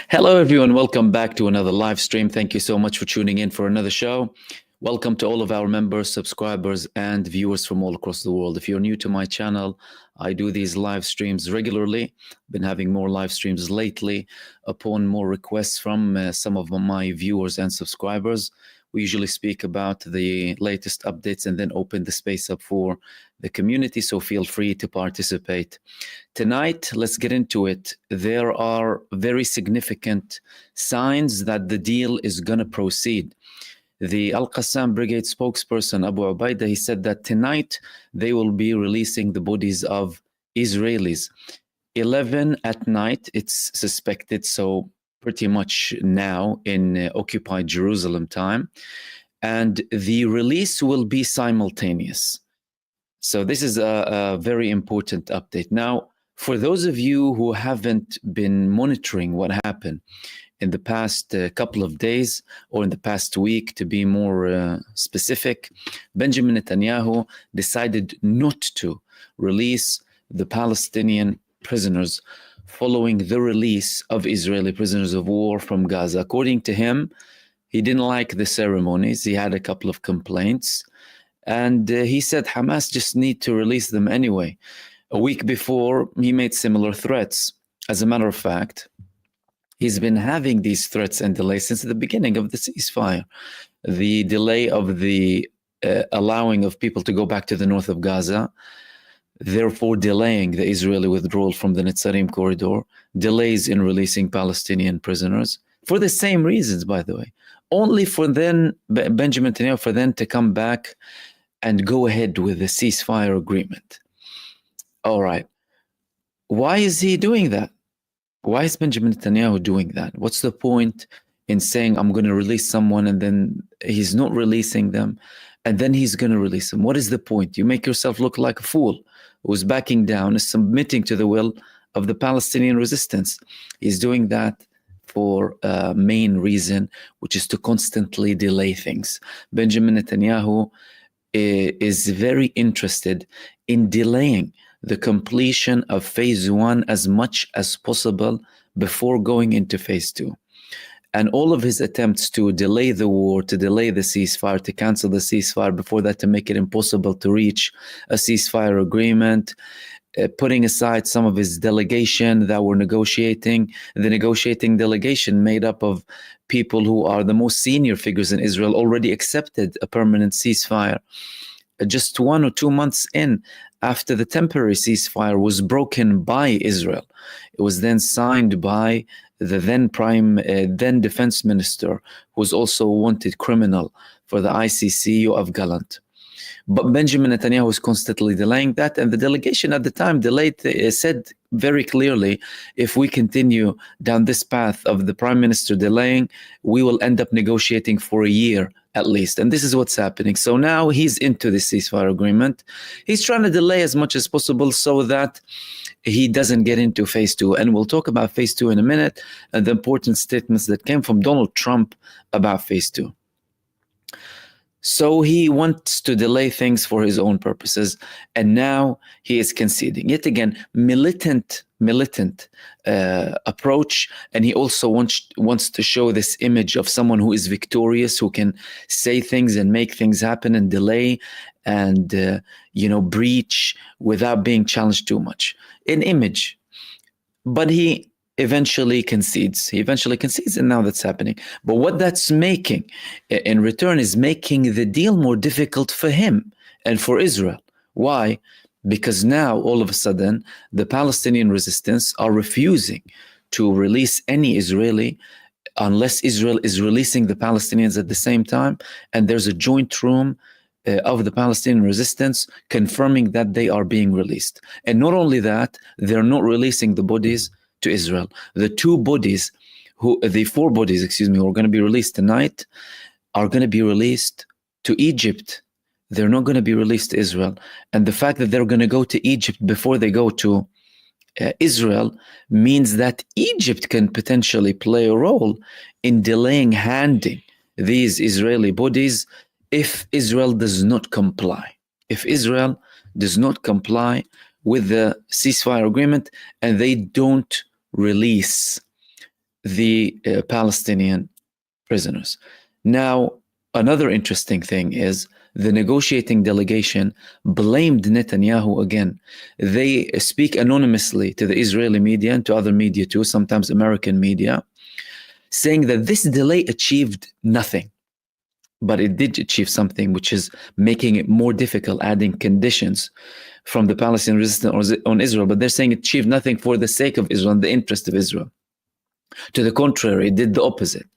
Hello, everyone. Welcome back to another live stream. Thank you so much for tuning in for another show. Welcome to all of our members, subscribers, and viewers from all across the world. If you're new to my channel, I do these live streams regularly. Been having more live streams lately upon more requests from some of my viewers and subscribers. We usually speak about the latest updates and then open the space up for the community, so feel free to participate. Tonight, let's get into it. There are very significant signs that the deal is going to proceed. The Al-Qassam Brigade spokesperson, Abu Ubaidah, he said that tonight they will be releasing the bodies of Israelis. 11 at night, it's suspected, so pretty much now in occupied Jerusalem time. And the release will be simultaneous. So this is a very important update. Now, for those of you who haven't been monitoring what happened in the past couple of days, or in the past week, to be more specific, Benjamin Netanyahu decided not to release the Palestinian prisoners following the release of Israeli prisoners of war from Gaza. According to him, he didn't like the ceremonies. He had a couple of complaints. And he said Hamas just need to release them anyway. A week before, he made similar threats. As a matter of fact, he's been having these threats and delays since the beginning of the ceasefire. The delay of the allowing of people to go back to the north of Gaza, therefore delaying the Israeli withdrawal from the Netzarim corridor, delays in releasing Palestinian prisoners, for the same reasons, by the way. Only for then, Benjamin Netanyahu, for then to come back and go ahead with the ceasefire agreement. All right. Why is he doing that? Why is Benjamin Netanyahu doing that? What's the point in saying, I'm going to release someone, and then he's not releasing them, and then he's going to release them? What is the point? You make yourself look like a fool who's backing down, is submitting to the will of the Palestinian resistance. He's doing that for a main reason, which is to constantly delay things. Benjamin Netanyahu is very interested in delaying the completion of phase 1 as much as possible before going into phase 2. And all of his attempts to delay the war, to delay the ceasefire, to cancel the ceasefire before that, to make it impossible to reach a ceasefire agreement, putting aside some of his delegation that were negotiating, the negotiating delegation made up of people who are the most senior figures in Israel, already accepted a permanent ceasefire. Just 1 or 2 months in, after the temporary ceasefire was broken by Israel, it was then signed by the then defense minister, who was also a wanted criminal for the ICC, Yoav Gallant. But Benjamin Netanyahu was constantly delaying that, and the delegation at the time said very clearly, if we continue down this path of the prime minister delaying, we will end up negotiating for a year at least. And this is what's happening. So now he's into the ceasefire agreement. He's trying to delay as much as possible so that he doesn't get into phase 2. And we'll talk about phase 2 in a minute, and the important statements that came from Donald Trump about phase 2. So he wants to delay things for his own purposes, and now he is conceding. Yet again, militant approach, and he also wants to show this image of someone who is victorious, who can say things and make things happen and delay and breach without being challenged too much. An image, but he eventually concedes. And now that's happening. But what that's making in return is making the deal more difficult for him and for Israel. Why? Because now all of a sudden the Palestinian resistance are refusing to release any Israeli unless Israel is releasing the Palestinians at the same time, and there's a joint room of the Palestinian resistance confirming that they are being released. And not only that, they're not releasing the bodies to Israel. The four bodies, who are going to be released tonight, are going to be released to Egypt. They're not going to be released to Israel. And the fact that they're going to go to Egypt before they go to Israel means that Egypt can potentially play a role in delaying handing these Israeli bodies if Israel does not comply. If Israel does not comply with the ceasefire agreement and they don't release the Palestinian prisoners. Now, another interesting thing is the negotiating delegation blamed Netanyahu again. They speak anonymously to the Israeli media and to other media too, sometimes American media, saying that this delay achieved nothing. But it did achieve something, which is making it more difficult, adding conditions from the Palestinian resistance on Israel. But they're saying it achieved nothing for the sake of Israel and the interest of Israel. To the contrary, it did the opposite.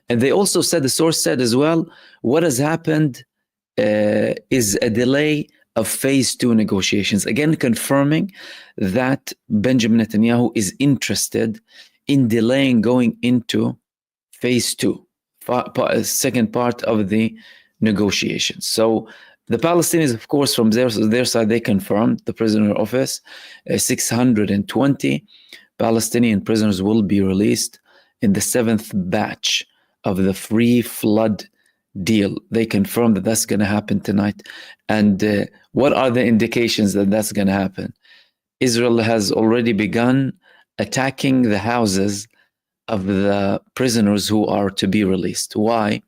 And they also said, the source said as well, what has happened is a delay of phase 2 negotiations. Again, confirming that Benjamin Netanyahu is interested in delaying going into phase 2. Second part of the negotiations. So the Palestinians, of course, from their side, they confirmed the prisoner office. 620 Palestinian prisoners will be released in the 7th batch of the free flood deal. They confirmed that that's going to happen tonight. And what are the indications that that's going to happen? Israel has already begun attacking the houses of the prisoners who are to be released. Why?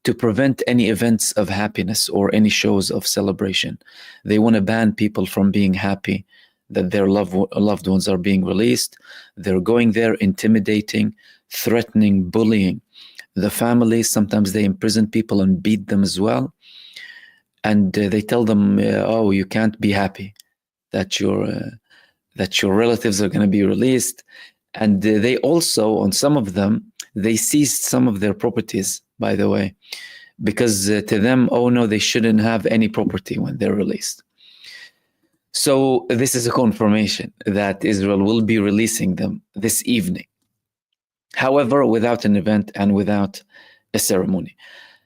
To prevent any events of happiness or any shows of celebration. They want to ban people from being happy that their loved ones are being released. They're going there, intimidating, threatening, bullying the families. Sometimes they imprison people and beat them as well. And they tell them, oh, you can't be happy that your relatives are going to be released. And they also, on some of them, they seized some of their properties, by the way, because to them, oh no, they shouldn't have any property when they're released. So this is a confirmation that Israel will be releasing them this evening. However, without an event and without a ceremony.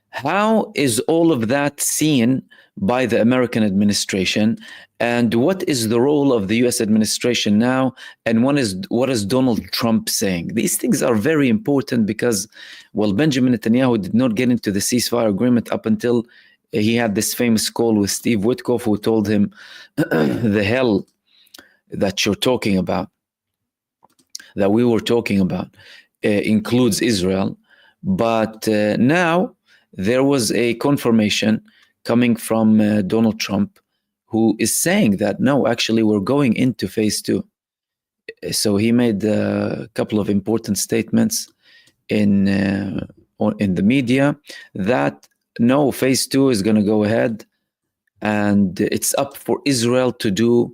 How is all of that seen by the American administration? And what is the role of the US administration now? And what is Donald Trump saying? These things are very important because, well, Benjamin Netanyahu did not get into the ceasefire agreement up until he had this famous call with Steve Witkoff, who told him, the hell that you're talking about, that we were talking about, includes Israel. But now there was a confirmation coming from Donald Trump, who is saying that, no, actually, we're going into phase 2. So he made a couple of important statements in the media that, no, phase 2 is going to go ahead, and it's up to Israel to do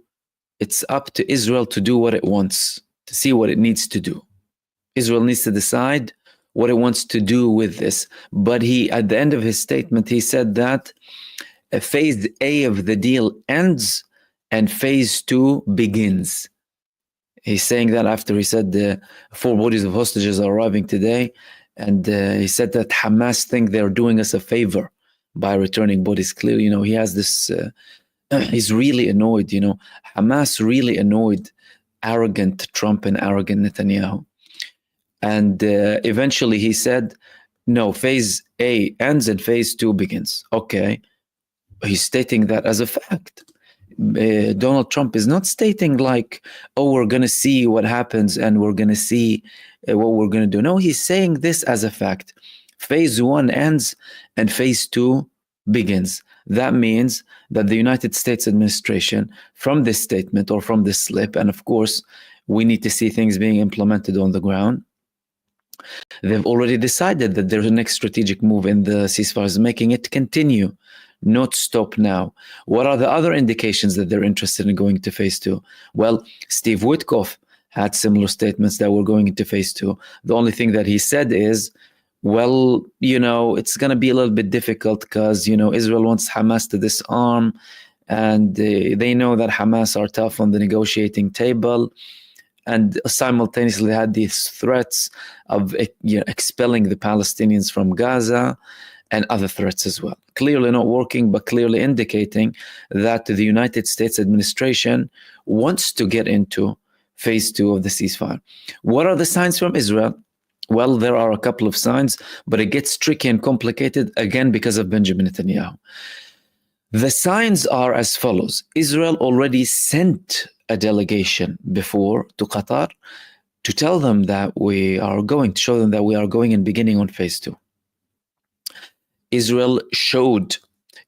what it wants, to see what it needs to do. Israel needs to decide what it wants to do with this. But at the end of his statement, he said that phase A of the deal ends and phase 2 begins. He's saying that after he said the 4 bodies of hostages are arriving today, and he said that Hamas think they're doing us a favor by returning bodies. Clearly, he has this, he's really annoyed, Hamas really annoyed arrogant Trump and arrogant Netanyahu. And eventually he said, no, phase A ends and phase 2 begins. Okay. He's stating that as a fact. Donald Trump is not stating like, oh, we're going to see what happens and we're going to see what we're going to do. No, he's saying this as a fact. Phase 1 ends and phase 2 begins. That means that the United States administration, from this statement or from this slip, and of course, we need to see things being implemented on the ground, they've already decided that their next strategic move in the ceasefire is making it continue, not stop now. What are the other indications that they're interested in going to phase 2? Well, Steve Witkoff had similar statements that we're going into phase 2. The only thing that he said is, well, it's going to be a little bit difficult because, Israel wants Hamas to disarm, and they know that Hamas are tough on the negotiating table. And simultaneously had these threats of expelling the Palestinians from Gaza and other threats as well. Clearly not working, but clearly indicating that the United States administration wants to get into phase 2 of the ceasefire. What are the signs from Israel? Well, there are a couple of signs, but it gets tricky and complicated again because of Benjamin Netanyahu. The signs are as follows. Israel already sent a delegation before to Qatar to tell them that we are going to show them that we are going and beginning on phase 2. Israel showed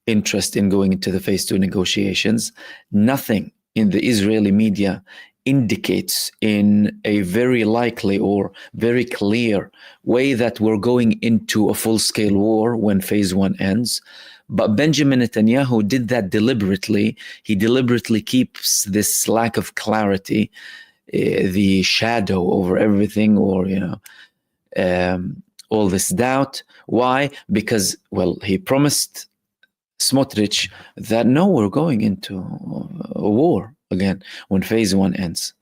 interest in going into the phase 2 negotiations. Nothing in the Israeli media indicates in a very likely or very clear way that we're going into a full-scale war when phase 1 ends. But Benjamin Netanyahu did that deliberately. He deliberately keeps this lack of clarity, the shadow over everything, or all this doubt. Why? Because, well, he promised Smotrich that no, we're going into a war again when phase 1 ends,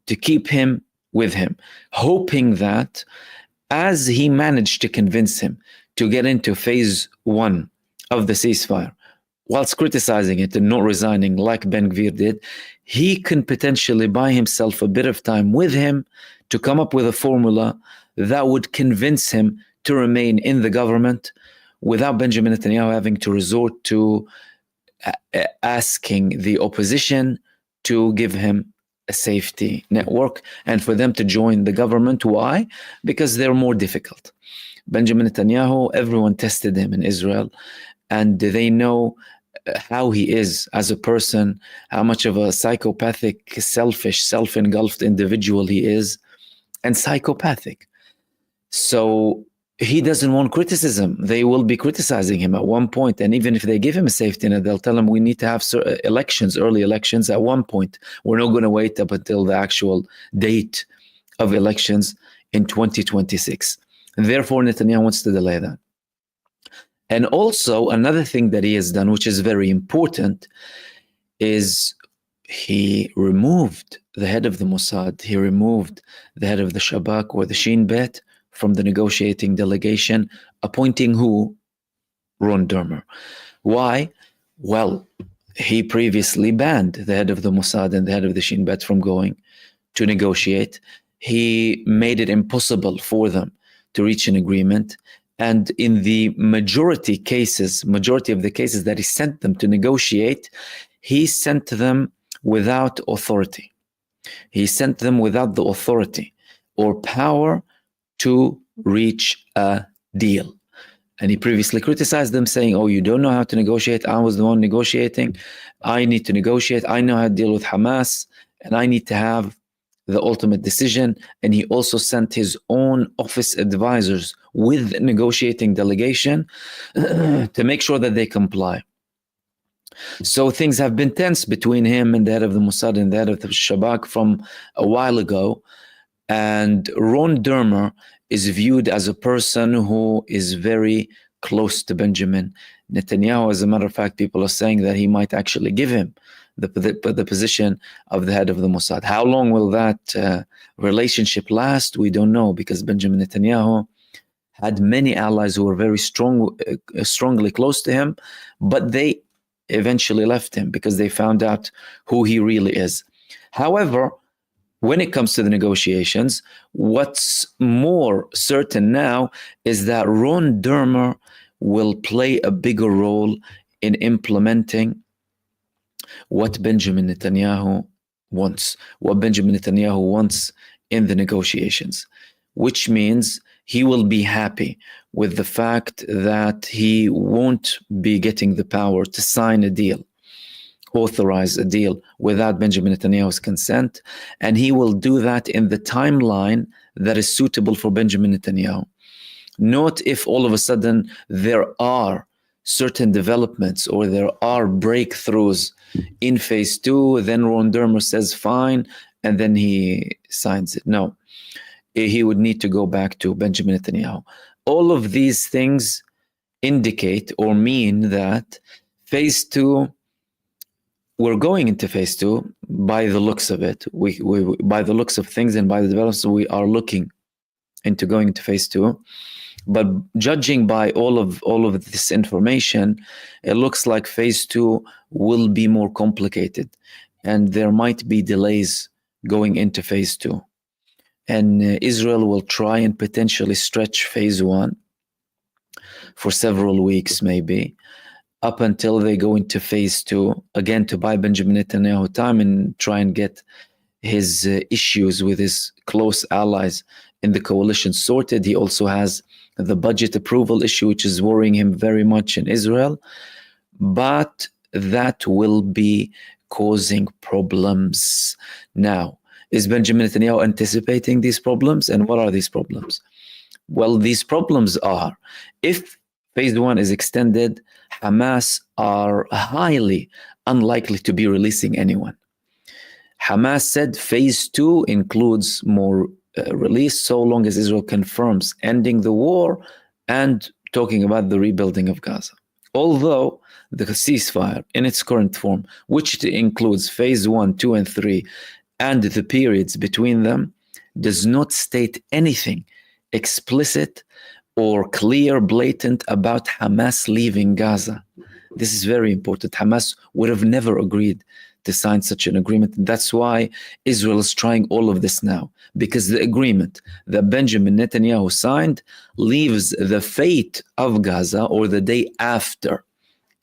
to keep him with him, hoping that as he managed to convince him to get into phase 1 of the ceasefire, whilst criticizing it and not resigning like Ben Gvir did, he can potentially buy himself a bit of time with him to come up with a formula that would convince him to remain in the government without Benjamin Netanyahu having to resort to asking the opposition to give him a safety network and for them to join the government. Why? Because they're more difficult. Benjamin Netanyahu, everyone tested him in Israel, and they know how he is as a person, how much of a psychopathic, selfish, self-engulfed individual he is, and psychopathic. So he doesn't want criticism. They will be criticizing him at one point. And even if they give him a safety net, they'll tell him we need to have elections, early elections at one point. We're not going to wait up until the actual date of elections in 2026. And therefore, Netanyahu wants to delay that. And also another thing that he has done, which is very important, is he removed the head of the Mossad. He removed the head of the Shabak or the Shin Bet from the negotiating delegation, appointing who? Ron Dermer. Why? Well, he previously banned the head of the Mossad and the head of the Shin Bet from going to negotiate. He made it impossible for them to reach an agreement. And in the majority of the cases that he sent them to negotiate, he sent them without authority. He sent them without the authority or power to reach a deal. And he previously criticized them, saying, oh, you don't know how to negotiate. I was the one negotiating. I need to negotiate. I know how to deal with Hamas, and I need to have the ultimate decision. And he also sent his own office advisors with the negotiating delegation to make sure that they comply. So things have been tense between him and the head of the Mossad and the head of the Shabak from a while ago. And Ron Dermer is viewed as a person who is very close to Benjamin Netanyahu. As a matter of fact, people are saying that he might actually give him the position of the head of the Mossad. How long will that relationship last? We don't know, because Benjamin Netanyahu had many allies who were very strongly close to him, but they eventually left him because they found out who he really is. However, when it comes to the negotiations, what's more certain now is that Ron Dermer will play a bigger role in implementing what Benjamin Netanyahu wants, in the negotiations, which means he will be happy with the fact that he won't be getting the power to sign a deal, authorize a deal without Benjamin Netanyahu's consent, and he will do that in the timeline that is suitable for Benjamin Netanyahu. Not if all of a sudden there are certain developments or there are breakthroughs in phase 2, then Ron Dermer says fine, and then he signs it. No, he would need to go back to Benjamin Netanyahu. All of these things indicate or mean that phase 2, we're going into phase 2 by the looks of it. We by the looks of things and by the developments, we are looking into going into phase 2. But judging by all of this information, it looks like phase 2 will be more complicated, and there might be delays going into phase 2. And Israel will try and potentially stretch phase 1 for several weeks, maybe, up until they go into phase 2, again, to buy Benjamin Netanyahu time and try and get his issues with his close allies in the coalition sorted. He also has the budget approval issue, which is worrying him very much in Israel. But that will be causing problems. Now, is Benjamin Netanyahu anticipating these problems? And what are these problems? Well, these problems are, if phase one is extended, Hamas are highly unlikely to be releasing anyone. Hamas said phase two includes more release so long as Israel confirms ending the war and talking about the rebuilding of Gaza. Although the ceasefire in its current form, which includes phase 1, 2, and 3, and the periods between them, does not state anything explicit or clear, blatant about Hamas leaving Gaza. This is very important. Hamas would have never agreed to sign such an agreement. That's why Israel is trying all of this now, because the agreement that Benjamin Netanyahu signed leaves the fate of Gaza, or the day after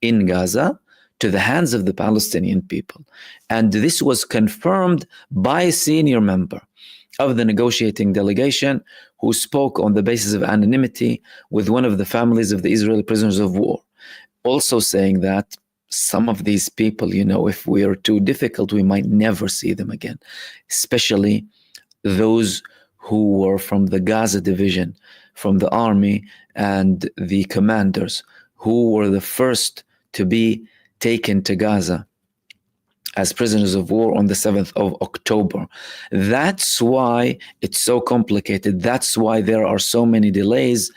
in Gaza, to the hands of the Palestinian people. And this was confirmed by a senior member of the negotiating delegation who spoke on the basis of anonymity with one of the families of the Israeli prisoners of war, also saying that some of these people, if we are too difficult, we might never see them again, especially those who were from the Gaza division, from the army, and the commanders who were the first to be taken to Gaza as prisoners of war on the 7th of October. That's why it's so complicated. That's why there are so many delays.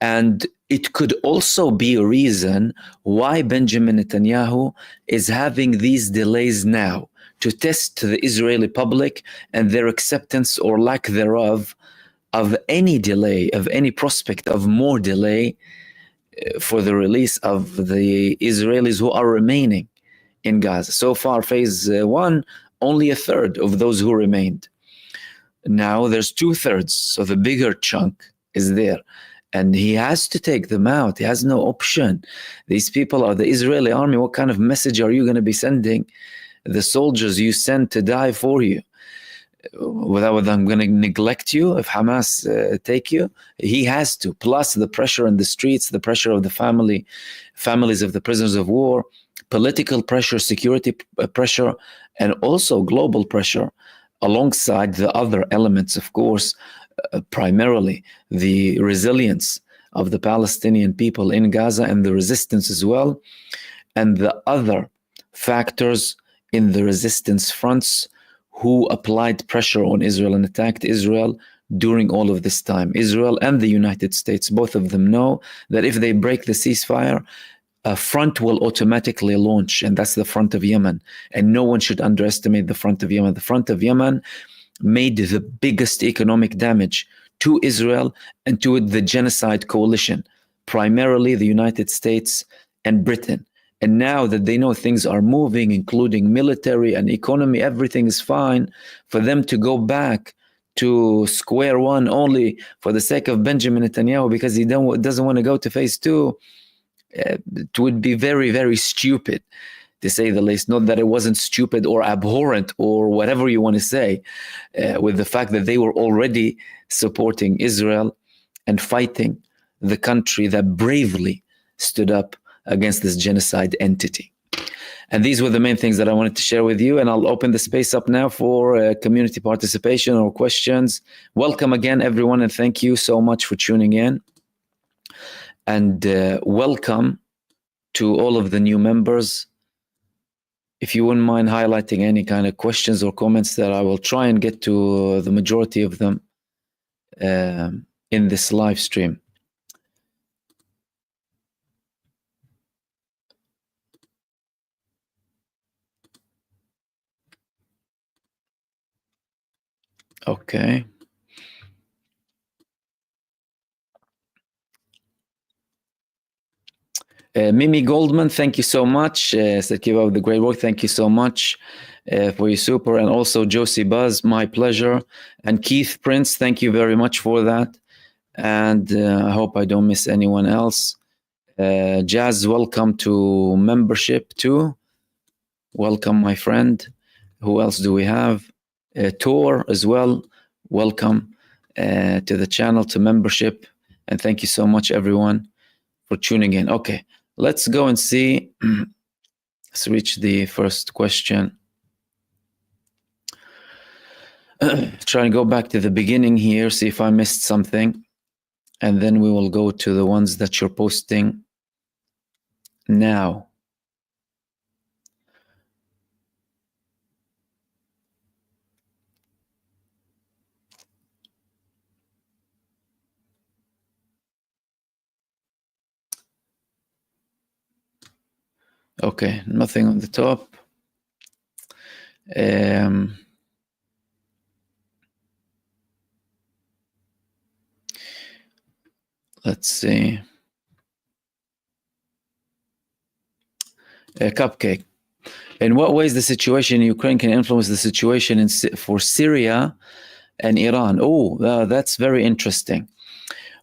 And it could also be a reason why Benjamin Netanyahu is having these delays now, to test the Israeli public and their acceptance or lack thereof of any delay, of any prospect of more delay for the release of the Israelis who are remaining in Gaza. So far, phase one, only a third of those who remained. Now there's 2/3, so the bigger chunk is there. And he has to take them out. He has no option. These people are the Israeli army. What kind of message are you going to be sending the soldiers you send to die for you? Without them going to neglect you if Hamas take you? He has to. Plus the pressure in the streets, the pressure of the families of the prisoners of war, political pressure, security pressure, and also global pressure, alongside the other elements, of course, primarily the resilience of the Palestinian people in Gaza and the resistance as well, and the other factors in the resistance fronts who applied pressure on Israel and attacked Israel during all of this time. Israel and the United States, both of them know that if they break the ceasefire, a front will automatically launch, and that's the front of Yemen. And no one should underestimate the front of Yemen. The front of Yemen made the biggest economic damage to Israel and to the genocide coalition, primarily the United States and Britain. And now that they know things are moving, including military and economy, everything is fine, for them to go back to square one only for the sake of Benjamin Netanyahu because he doesn't want to go to phase two, it would be very, very stupid, to say the least. Not that it wasn't stupid or abhorrent or whatever you want to say, with the fact that they were already supporting Israel and fighting the country that bravely stood up against this genocide entity. And these were the main things that I wanted to share with you. And I'll open the space up now for community participation or questions. Welcome again, everyone, and thank you so much for tuning in. And welcome to all of the new members. If you wouldn't mind highlighting any kind of questions or comments, that I will try and get to the majority of them in this live stream. Okay. Mimi Goldman, thank you so much. Said keep up the great work. Thank you so much for your super. And also Josie Buzz, my pleasure. And Keith Prince, thank you very much for that. And I hope I don't miss anyone else. Jazz, welcome to membership too. Welcome, my friend. Who else do we have? Tor as well. Welcome to the channel, to membership. And thank you so much, everyone, for tuning in. Okay, let's go and see. Let's reach the first question. Try and go back to the beginning here, see if I missed something. And then we will go to the ones that you're posting now. Okay, nothing on the top. Let's see. Cupcake. In what ways the situation in Ukraine can influence the situation for Syria and Iran? Oh, that's very interesting.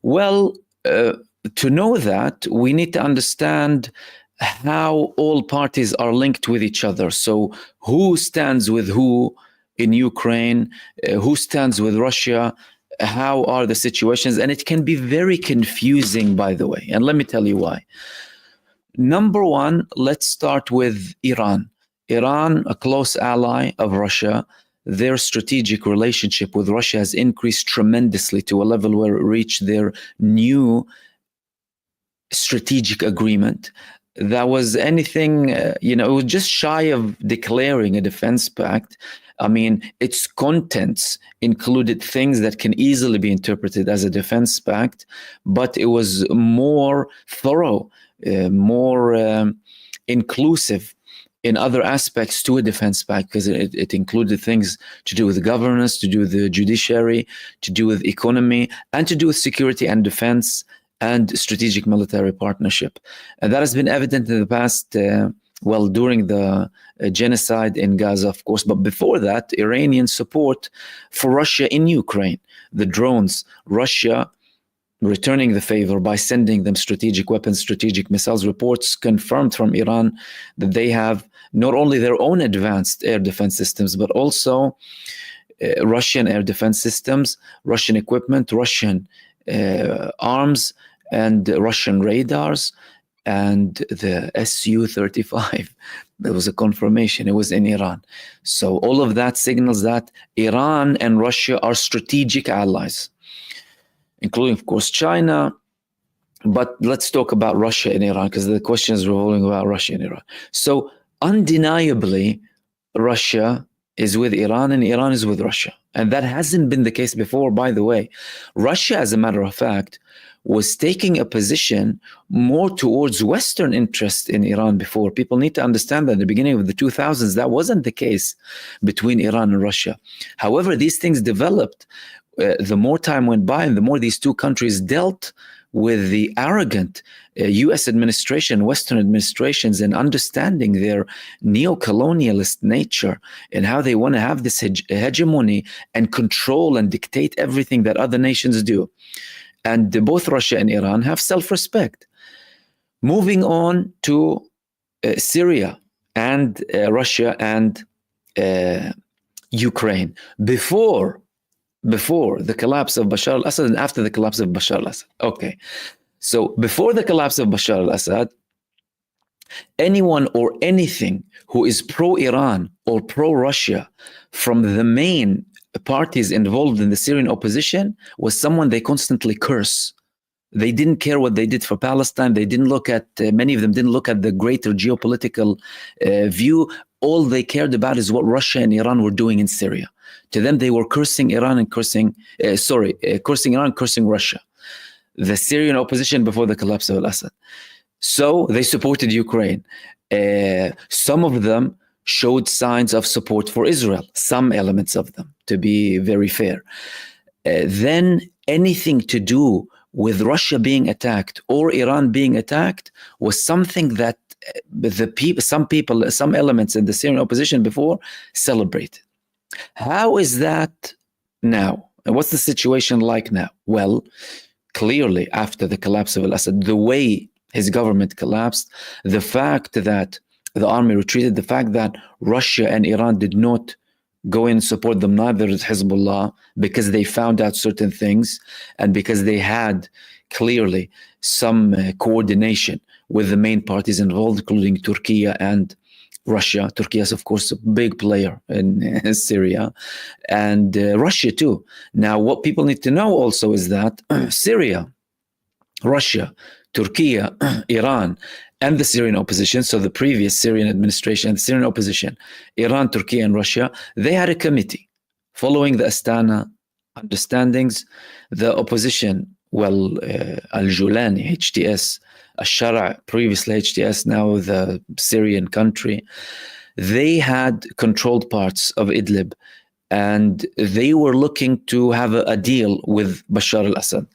Well, to know that, we need to understand how all parties are linked with each other. So who stands with who in Ukraine, who stands with Russia, how are the situations? And it can be very confusing, by the way. And let me tell you why. Number one, let's start with Iran. Iran, a close ally of Russia, their strategic relationship with Russia has increased tremendously to a level where it reached their new strategic agreement. That was anything, it was just shy of declaring a defense pact. I mean, its contents included things that can easily be interpreted as a defense pact, but it was more thorough, more inclusive in other aspects to a defense pact, because it included things to do with governance, to do with the judiciary, to do with economy, and to do with security and defense and strategic military partnership. And that has been evident in the past, during the genocide in Gaza, of course, but before that, Iranian support for Russia in Ukraine, the drones, Russia returning the favor by sending them strategic weapons, strategic missiles. Reports confirmed from Iran that they have not only their own advanced air defense systems, but also Russian air defense systems, Russian equipment, Russian arms, and Russian radars, and the Su-35. There was a confirmation. It was in Iran. So all of that signals that Iran and Russia are strategic allies, including, of course, China. But let's talk about Russia and Iran, because the question is revolving about Russia and Iran. So undeniably, Russia is with Iran and Iran is with Russia. And that hasn't been the case before, by the way. Russia, as a matter of fact, was taking a position more towards Western interest in Iran before. People need to understand that at the beginning of the 2000s, that wasn't the case between Iran and Russia. However, these things developed. The more time went by and the more these two countries dealt with the arrogant US administration, Western administrations, and understanding their neo-colonialist nature and how they want to have this hegemony and control and dictate everything that other nations do. And both Russia and Iran have self-respect. Moving on to Syria and Russia and Ukraine. Before the collapse of Bashar al-Assad and after the collapse of Bashar al-Assad. Okay, so before the collapse of Bashar al-Assad, anyone or anything who is pro-Iran or pro-Russia from the main parties involved in the Syrian opposition was someone they constantly curse. They didn't care what they did for Palestine. They didn't look at, many of them didn't look at the greater geopolitical view. All they cared about is what Russia and Iran were doing in Syria. To them, they were cursing Iran and cursing Iran, cursing Russia, the Syrian opposition before the collapse of al-Assad. So they supported Ukraine. Some of them showed signs of support for Israel, some elements of them, to be very fair. Then anything to do with Russia being attacked or Iran being attacked was something that some elements in the Syrian opposition before celebrated. How is that now? And what's the situation like now? Well, clearly after the collapse of al-Assad, the way his government collapsed, the fact that the army retreated, the fact that Russia and Iran did not go and support them. Neither is Hezbollah, because they found out certain things and because they had clearly some coordination with the main parties involved, including Turkey and Russia. Turkey is, of course, a big player in Syria, and Russia too. Now, what people need to know also is that Syria, Russia, Turkey, Iran, and the Syrian opposition, so the previous Syrian administration and the Syrian opposition, Iran, Turkey, and Russia, they had a committee following the Astana understandings. The opposition, Al-Julani, HTS, Al-Shara, previously HTS, now the Syrian country, they had controlled parts of Idlib, and they were looking to have a deal with Bashar al-Assad.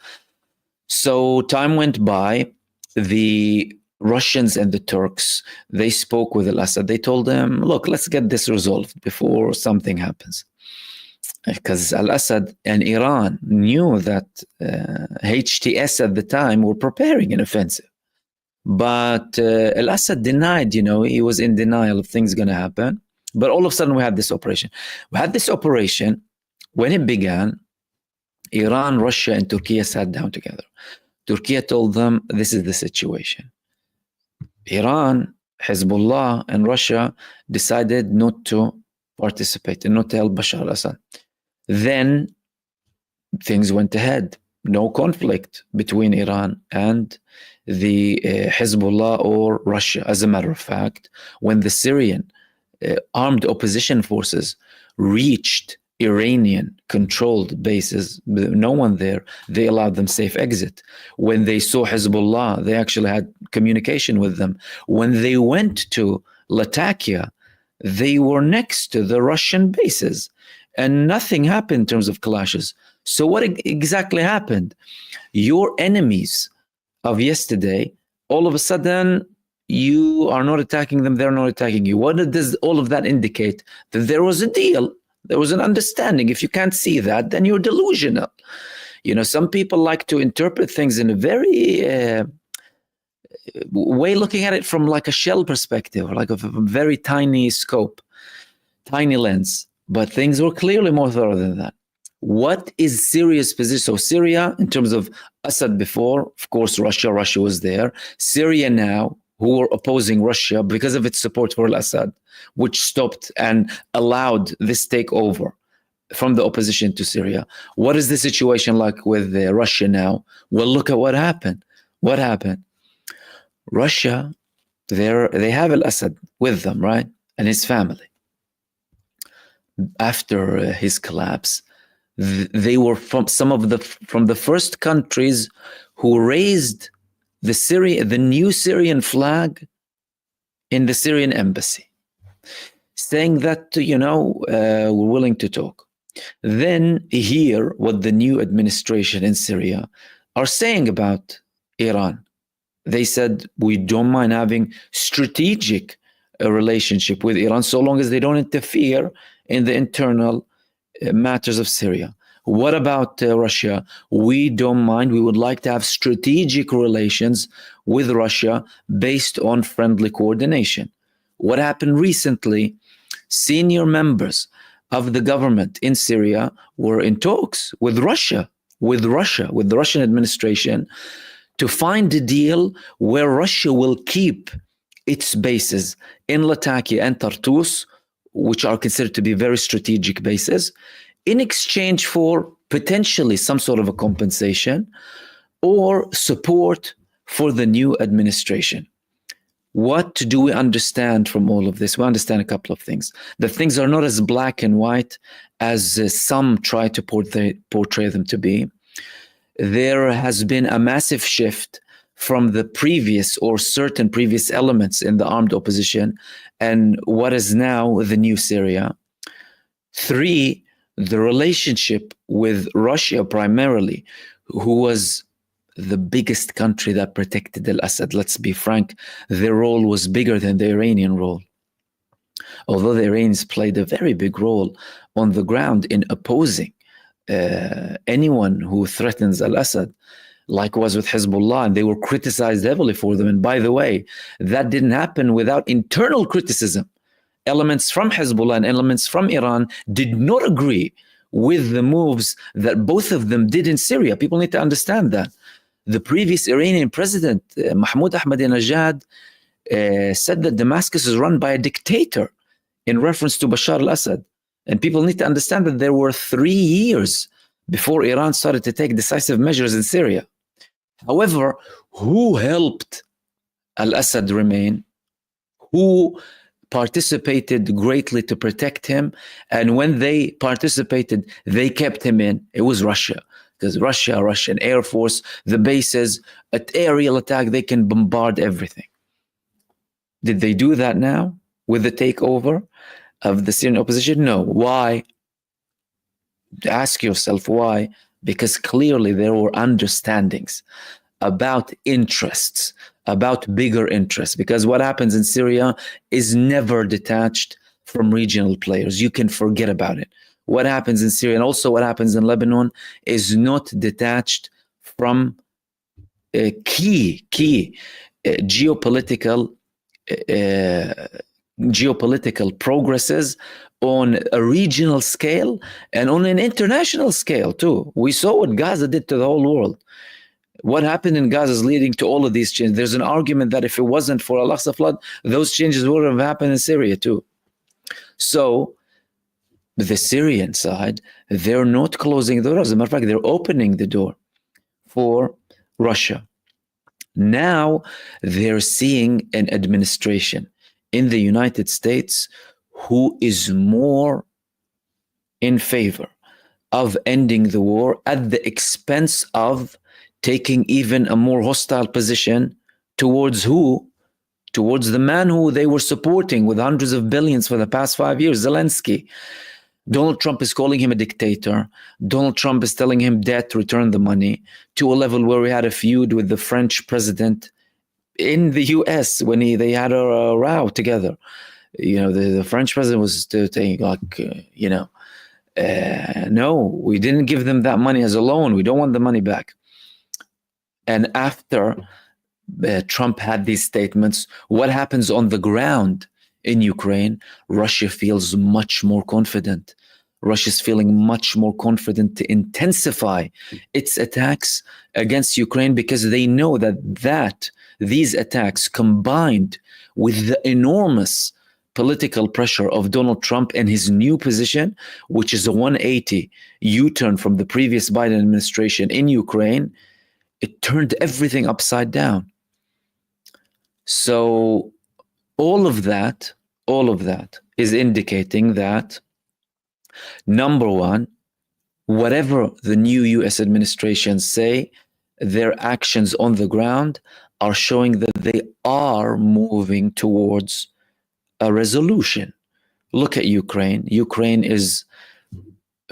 So time went by. The Russians and the Turks, they spoke with al-Assad. They told him, look, let's get this resolved before something happens. Because al-Assad and Iran knew that HTS at the time were preparing an offensive. But al-Assad denied, he was in denial of things going to happen. But all of a sudden we had this operation. When it began, Iran, Russia, and Turkey sat down together. Turkey told them, this is the situation. Iran, Hezbollah, and Russia decided not to participate and not to help Bashar al-Assad. Then things went ahead. No conflict between Iran and the Hezbollah or Russia. As a matter of fact, when the Syrian armed opposition forces reached Iranian-controlled bases, no one there, they allowed them safe exit. When they saw Hezbollah, they actually had communication with them. When they went to Latakia, they were next to the Russian bases, and nothing happened in terms of clashes. So what exactly happened? Your enemies of yesterday, all of a sudden, you are not attacking them, they're not attacking you. What does all of that indicate? That there was a deal. There was an understanding. If you can't see that, then you're delusional. Some people like to interpret things in a very way, looking at it from like a shell perspective, like a very tiny scope, tiny lens. But things were clearly more thorough than that. What is Syria's position? So Syria, in terms of Assad before, of course, Russia was there. Syria now, who were opposing Russia because of its support for al-Assad, which stopped and allowed this takeover from the opposition to Syria. What is the situation like with Russia now? Well, look at what happened. What happened? Russia, they have al-Assad with them, right? And his family. After his collapse, they were from the first countries who raised the new Syrian flag in the Syrian embassy, saying that, we're willing to talk. Then hear what the new administration in Syria are saying about Iran. They said, we don't mind having strategic relationship with Iran so long as they don't interfere in the internal matters of Syria. What about Russia? We don't mind. We would like to have strategic relations with Russia based on friendly coordination. What happened recently? Senior members of the government in Syria were in talks with Russia, with the Russian administration, to find a deal where Russia will keep its bases in Latakia and Tartus, which are considered to be very strategic bases, in exchange for potentially some sort of a compensation or support for the new administration. What do we understand from all of this? We understand a couple of things. That things are not as black and white as some try to portray them to be. There has been a massive shift from the previous or certain previous elements in the armed opposition and what is now the new Syria. 3, the relationship with Russia primarily, who was the biggest country that protected al-Assad. Let's be frank, their role was bigger than the Iranian role. Although the Iranians played a very big role on the ground in opposing anyone who threatens al-Assad, like was with Hezbollah, and they were criticized heavily for them. And by the way, that didn't happen without internal criticism. elements from Hezbollah and elements from Iran did not agree with the moves that both of them did in Syria. People need to understand that. The previous Iranian president, Mahmoud Ahmadinejad, said that Damascus is run by a dictator in reference to Bashar al-Assad. And people need to understand that there were 3 years before Iran started to take decisive measures in Syria. However, who helped al-Assad remain? Who participated greatly to protect him? And when they participated, they kept him in. It was Russia. Because Russia, Russian Air Force, the bases, at aerial attack, they can bombard everything. Did they do that now with the takeover of the Syrian opposition? No. Why? Ask yourself why. Because clearly there were understandings about interests, about bigger interests. Because what happens in Syria is never detached from regional players. You can forget about it. What happens in Syria and also what happens in Lebanon is not detached from key geopolitical progresses on a regional scale and on an international scale too. We saw what Gaza did to the whole world. What happened in Gaza is leading to all of these changes. There's an argument that if it wasn't for Al-Aqsa flood, those changes would have happened in Syria too. So the Syrian side, they're not closing the door. As a matter of fact, they're opening the door for Russia. Now they're seeing an administration in the United States who is more in favor of ending the war at the expense of taking even a more hostile position towards who? Towards the man who they were supporting with hundreds of billions for the past 5 years, Zelensky. Donald Trump is calling him a dictator. Donald Trump is telling him debt, return the money, to a level where we had a feud with the French president in the US when they had a row together. The French president was saying like, no, we didn't give them that money as a loan. We don't want the money back. And after Trump had these statements, what happens on the ground in Ukraine? Russia feels much more confident. Russia's feeling much more confident to intensify its attacks against Ukraine because they know that these attacks, combined with the enormous political pressure of Donald Trump and his new position, which is a 180 U-turn from the previous Biden administration in Ukraine, it turned everything upside down. So all of that is indicating that, number one, whatever the new US administration say, their actions on the ground are showing that they are moving towards a resolution. Look at Ukraine. Ukraine is,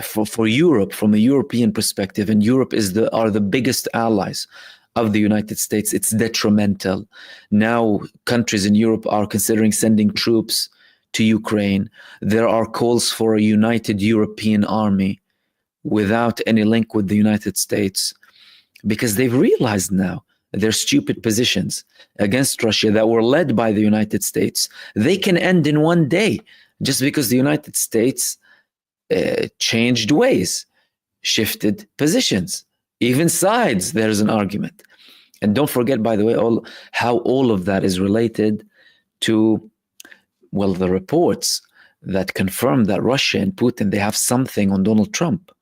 for Europe, from a European perspective, and Europe are the biggest allies of the United States. It's detrimental. Now countries in Europe are considering sending troops to Ukraine. There are calls for a united European army without any link with the United States, because they've realized now their stupid positions against Russia that were led by the United States, they can end in one day just because the United States changed ways, shifted positions, even sides. There's an argument. And don't forget, by the way, how all of that is related to, well, the reports that confirm that Russia and Putin, they have something on Donald Trump.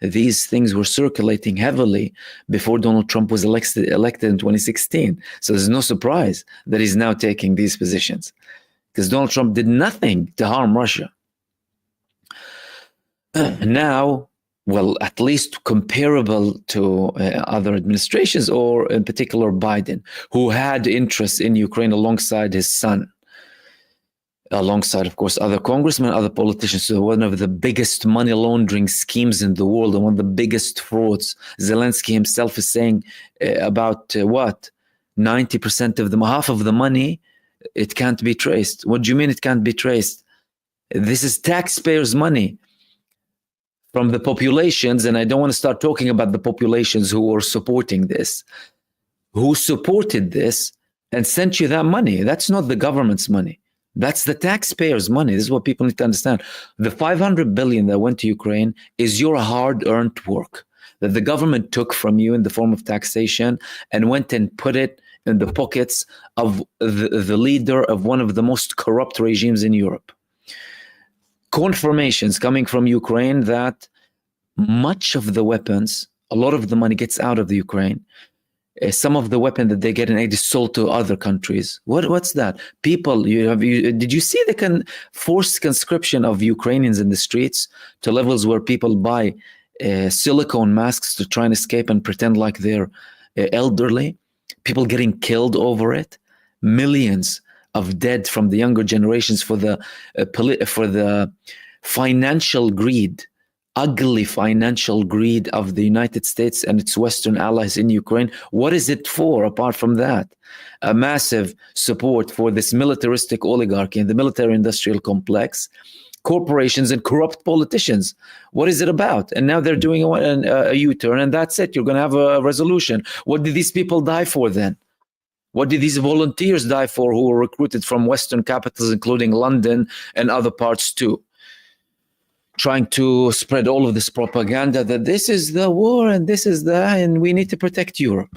These things were circulating heavily before Donald Trump was elected in 2016. So there's no surprise that he's now taking these positions, because Donald Trump did nothing to harm Russia. Now, well, at least comparable to other administrations, or in particular Biden, who had interests in Ukraine alongside his son, alongside, of course, other congressmen, other politicians. So one of the biggest money laundering schemes in the world and one of the biggest frauds. Zelensky himself is saying about 90% of them, half of the money, it can't be traced. What do you mean it can't be traced? This is taxpayers' money from the populations, and I don't want to start talking about the populations who were supporting this, who supported this and sent you that money. That's not the government's money. That's the taxpayers' money. This is what people need to understand. The 500 billion that went to Ukraine is your hard-earned work that the government took from you in the form of taxation and went and put it in the pockets of the leader of one of the most corrupt regimes in Europe. Confirmations coming from Ukraine that much of the weapons, a lot of the money gets out of the Ukraine. Some of the weapon that they get in aid is sold to other countries. What's that? People, did you see the forced conscription of Ukrainians in the streets to levels where people buy silicone masks to try and escape and pretend like they're elderly? People getting killed over it. Millions of dead from the younger generations for the financial greed, ugly financial greed of the United States and its Western allies in Ukraine. What is it for apart from that? A massive support for this militaristic oligarchy and the military-industrial complex, corporations and corrupt politicians. What is it about? And now they're doing a U-turn, and that's it. You're going to have a resolution. What did these people die for then? What did these volunteers die for who were recruited from Western capitals, including London and other parts too? Trying to spread all of this propaganda that this is the war and this is and we need to protect Europe.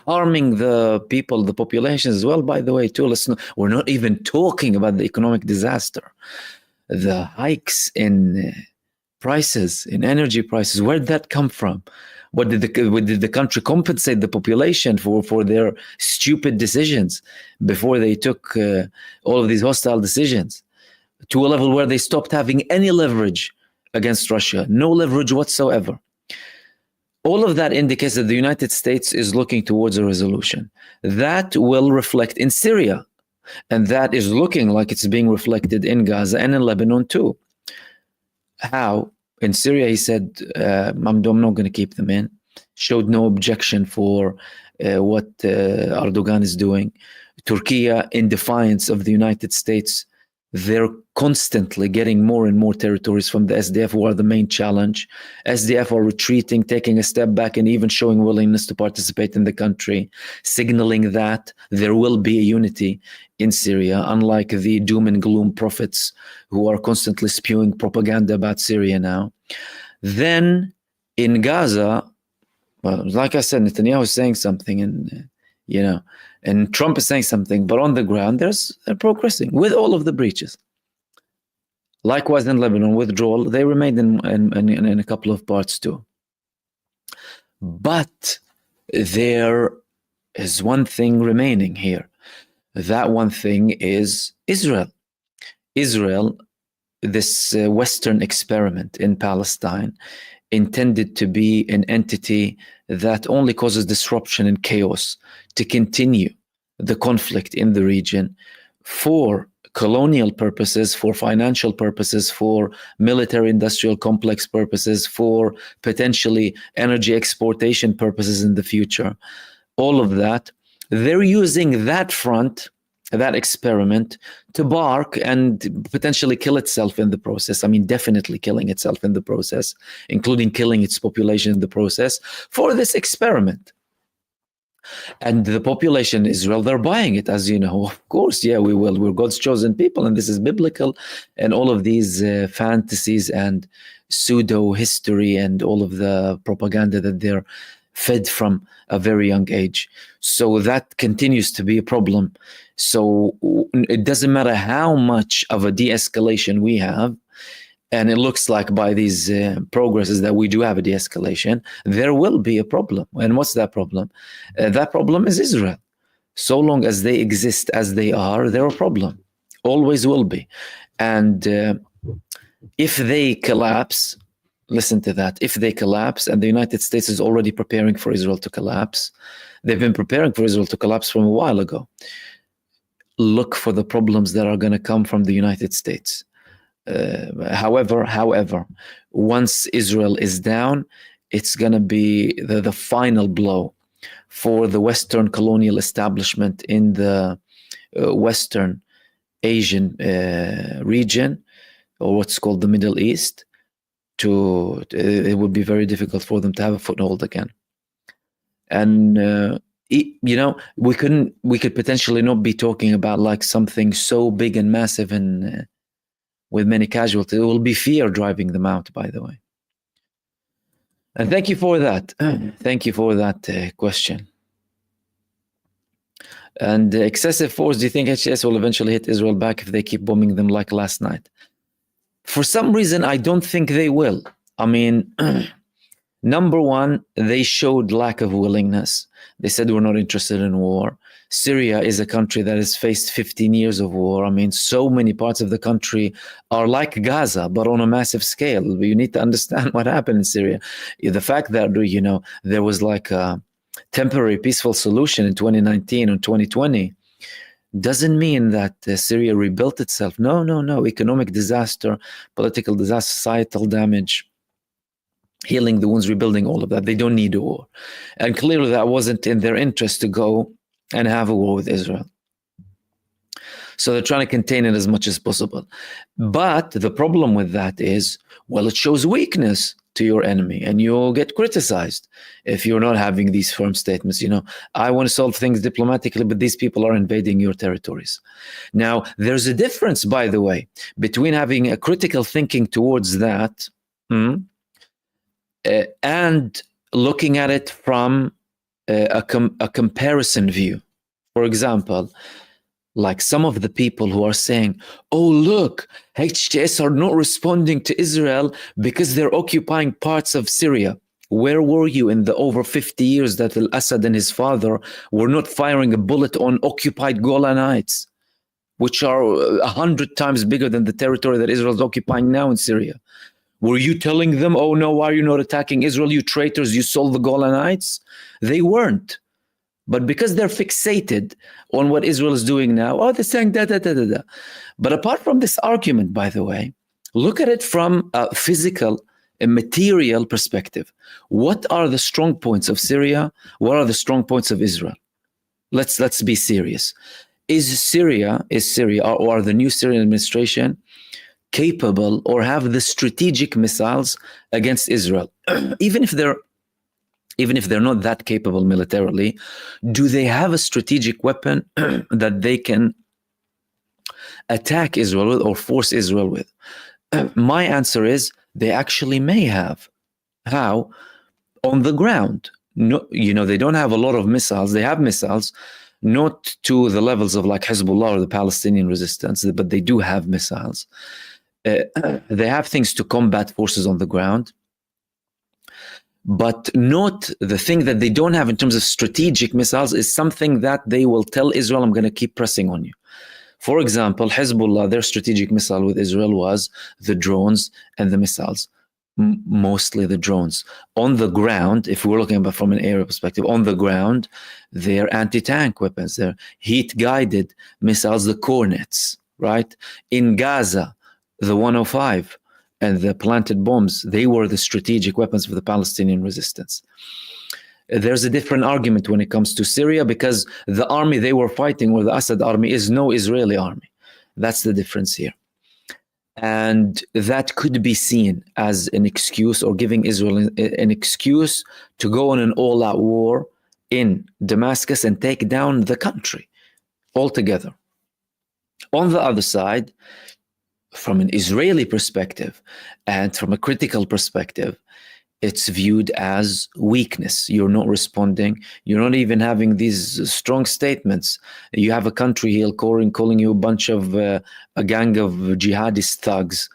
Harming the people, the populations as well, by the way, too. We're not even talking about the economic disaster. The hikes in prices, in energy prices, where did that come from? What did the country compensate the population for their stupid decisions before they took all of these hostile decisions to a level where they stopped having any leverage against Russia, no leverage whatsoever? All of that indicates that the United States is looking towards a resolution. That will reflect in Syria, and that is looking like it's being reflected in Gaza and in Lebanon too. How? In Syria, he said, I'm not going to keep them in. Showed no objection for what Erdogan is doing. Turkey, in defiance of the United States, they're constantly getting more and more territories from the SDF, who are the main challenge. SDF are retreating, taking a step back, and even showing willingness to participate in the country, signaling that there will be a unity in Syria, unlike the doom and gloom prophets who are constantly spewing propaganda about Syria now. Then in Gaza, well, like I said, Netanyahu is saying something, and and Trump is saying something, but on the ground, they're progressing with all of the breaches. Likewise in Lebanon, withdrawal, they remained in a couple of parts too. But there is one thing remaining here. That one thing is Israel. Israel, this Western experiment in Palestine, intended to be an entity that only causes disruption and chaos to continue the conflict in the region for colonial purposes, for financial purposes, for military-industrial complex purposes, for potentially energy exportation purposes in the future. All of that, they're using that front, that experiment, to bark and potentially kill itself in the process. I mean, definitely killing itself in the process, including killing its population in the process for this experiment. And the population in Israel, they're buying it, as you know. Of course, yeah, we will. We're God's chosen people, and this is biblical. And all of these fantasies and pseudo-history and all of the propaganda that they're fed from a very young age. So that continues to be a problem. So it doesn't matter how much of a de-escalation we have, and it looks like by these progresses that we do have a de-escalation, there will be a problem. And what's that problem? That problem is Israel. So long as they exist as they are, they're a problem. Always will be. And if they collapse, listen to that, if they collapse, and the United States is already preparing for Israel to collapse, they've been preparing for Israel to collapse from a while ago. Look for the problems that are going to come from the United States. However, once Israel is down, it's going to be the final blow for the Western colonial establishment in the Western Asian region, or what's called the Middle East. It would be very difficult for them to have a foothold again. And we could potentially not be talking about like something so big and massive and with many casualties. It will be fear driving them out, by the way. And thank you for that. Thank you for that question. And excessive force, do you think HTS will eventually hit Israel back if they keep bombing them like last night? For some reason, I don't think they will. I mean, number one, they showed lack of willingness. They said we're not interested in war. Syria is a country that has faced 15 years of war. I mean, so many parts of the country are like Gaza, but on a massive scale. You need to understand what happened in Syria. The fact that, there was like a temporary peaceful solution in 2019 or 2020 doesn't mean that Syria rebuilt itself. No. Economic disaster, political disaster, societal damage, healing the wounds, rebuilding, all of that. They don't need a war. And clearly that wasn't in their interest to go and have a war with Israel. So they're trying to contain it as much as possible. But the problem with that is, well, it shows weakness to your enemy and you'll get criticized if you're not having these firm statements. I want to solve things diplomatically, but these people are invading your territories. Now, there's a difference, by the way, between having a critical thinking towards that and looking at it from a comparison view. For example, like some of the people who are saying, oh, look, HTS are not responding to Israel because they're occupying parts of Syria. Where were you in the over 50 years that al-Assad and his father were not firing a bullet on occupied Golan Heights, which are 100 times bigger than the territory that Israel is occupying now in Syria? Were you telling them, oh no, why are you not attacking Israel, you traitors, you sold the Golan Heights? They weren't. But because they're fixated on what Israel is doing now, they're saying da. But apart from this argument, by the way, look at it from a physical, a material perspective. What are the strong points of Syria? What are the strong points of Israel? Let's be serious. Is Syria, or the new Syrian administration capable or have the strategic missiles against Israel? Even if they're not that capable militarily, do they have a strategic weapon that they can attack Israel with or force Israel with? My answer is they actually may have. How? On the ground. No, they don't have a lot of missiles. They have missiles, not to the levels of like Hezbollah or the Palestinian resistance, but they do have missiles. They have things to combat forces on the ground, but not the thing that they don't have in terms of strategic missiles is something that they will tell Israel, I'm going to keep pressing on you. For example, Hezbollah, their strategic missile with Israel was the drones and the missiles, mostly the drones. On the ground, if we're looking at from an aerial perspective, on the ground, they're anti-tank weapons, they're heat-guided missiles, the Cornets, right? In Gaza, the 105 and the planted bombs, they were the strategic weapons for the Palestinian resistance. There's a different argument when it comes to Syria because the army they were fighting, or the Assad army, is no Israeli army. That's the difference here. And that could be seen as an excuse or giving Israel an excuse to go on an all-out war in Damascus and take down the country altogether. On the other side, from an Israeli perspective and from a critical perspective, it's viewed as weakness. You're not responding. You're not even having these strong statements. You have a country here calling you a bunch of a gang of jihadist thugs,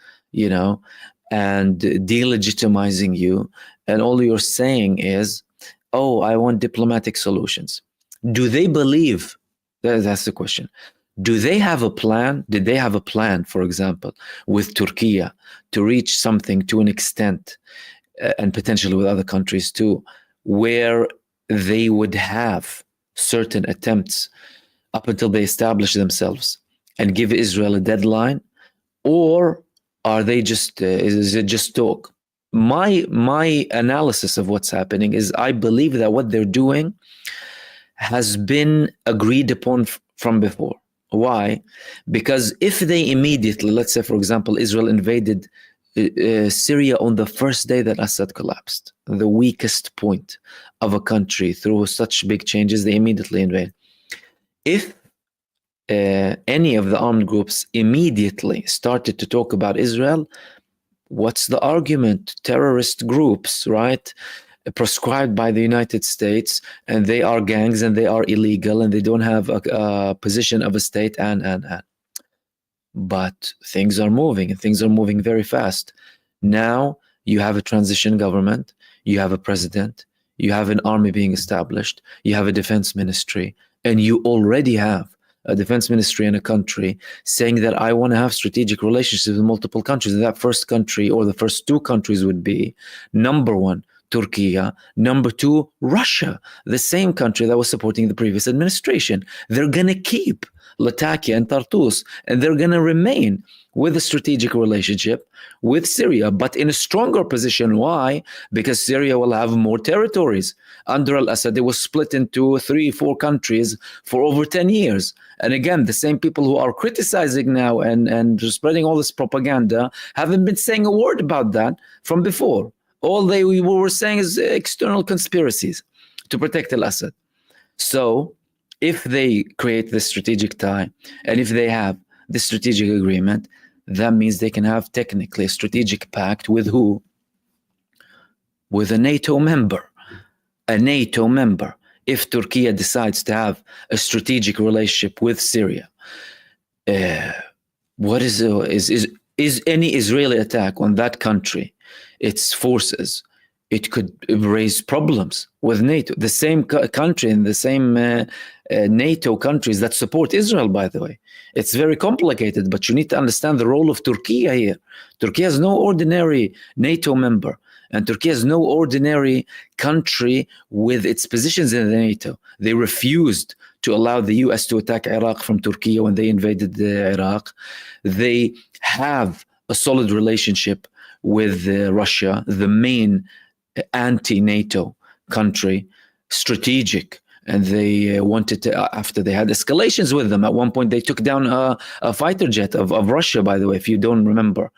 and delegitimizing you. And all you're saying is, oh, I want diplomatic solutions. Do they believe? That's the question. Do they have a plan? Did they have a plan, for example, with Turkey to reach something to an extent, and potentially with other countries too, where they would have certain attempts up until they establish themselves and give Israel a deadline? Or are they just, is it just talk? My analysis of what's happening is I believe that what they're doing has been agreed upon from before. Why? Because if they immediately, let's say, for example, Israel invaded Syria on the first day that Assad collapsed, the weakest point of a country through such big changes, they immediately invade. If any of the armed groups immediately started to talk about Israel, what's the argument? Terrorist groups, right? Prescribed by the United States, and they are gangs and they are illegal and they don't have a position of a state and. But things are moving and things are moving very fast. Now you have a transition government, you have a president, you have an army being established, you have a defense ministry, and you already have a defense ministry in a country saying that I want to have strategic relationships with multiple countries. And that first country or the first two countries would be number one, Turkey, number two, Russia, the same country that was supporting the previous administration. They're going to keep Latakia and Tartus, and they're going to remain with a strategic relationship with Syria, but in a stronger position. Why? Because Syria will have more territories. Under al-Assad, it was split into 3-4 countries for over 10 years. And again, the same people who are criticizing now and spreading all this propaganda haven't been saying a word about that from before. All they were saying is external conspiracies to protect al-Assad. So if they create this strategic tie, and if they have this strategic agreement, that means they can have technically a strategic pact with who? With a NATO member. A NATO member. If Turkey decides to have a strategic relationship with Syria, what is any Israeli attack on that country, its forces, it could raise problems with NATO. The same country and the same NATO countries that support Israel, by the way. It's very complicated, but you need to understand the role of Turkey here. Turkey is no ordinary NATO member, and Turkey is no ordinary country with its positions in the NATO. They refused to allow the US to attack Iraq from Turkey when they invaded Iraq. They have a solid relationship with Russia, the main anti-NATO country, strategic. And they wanted to, after they had escalations with them, at one point they took down a fighter jet of Russia, by the way, if you don't remember,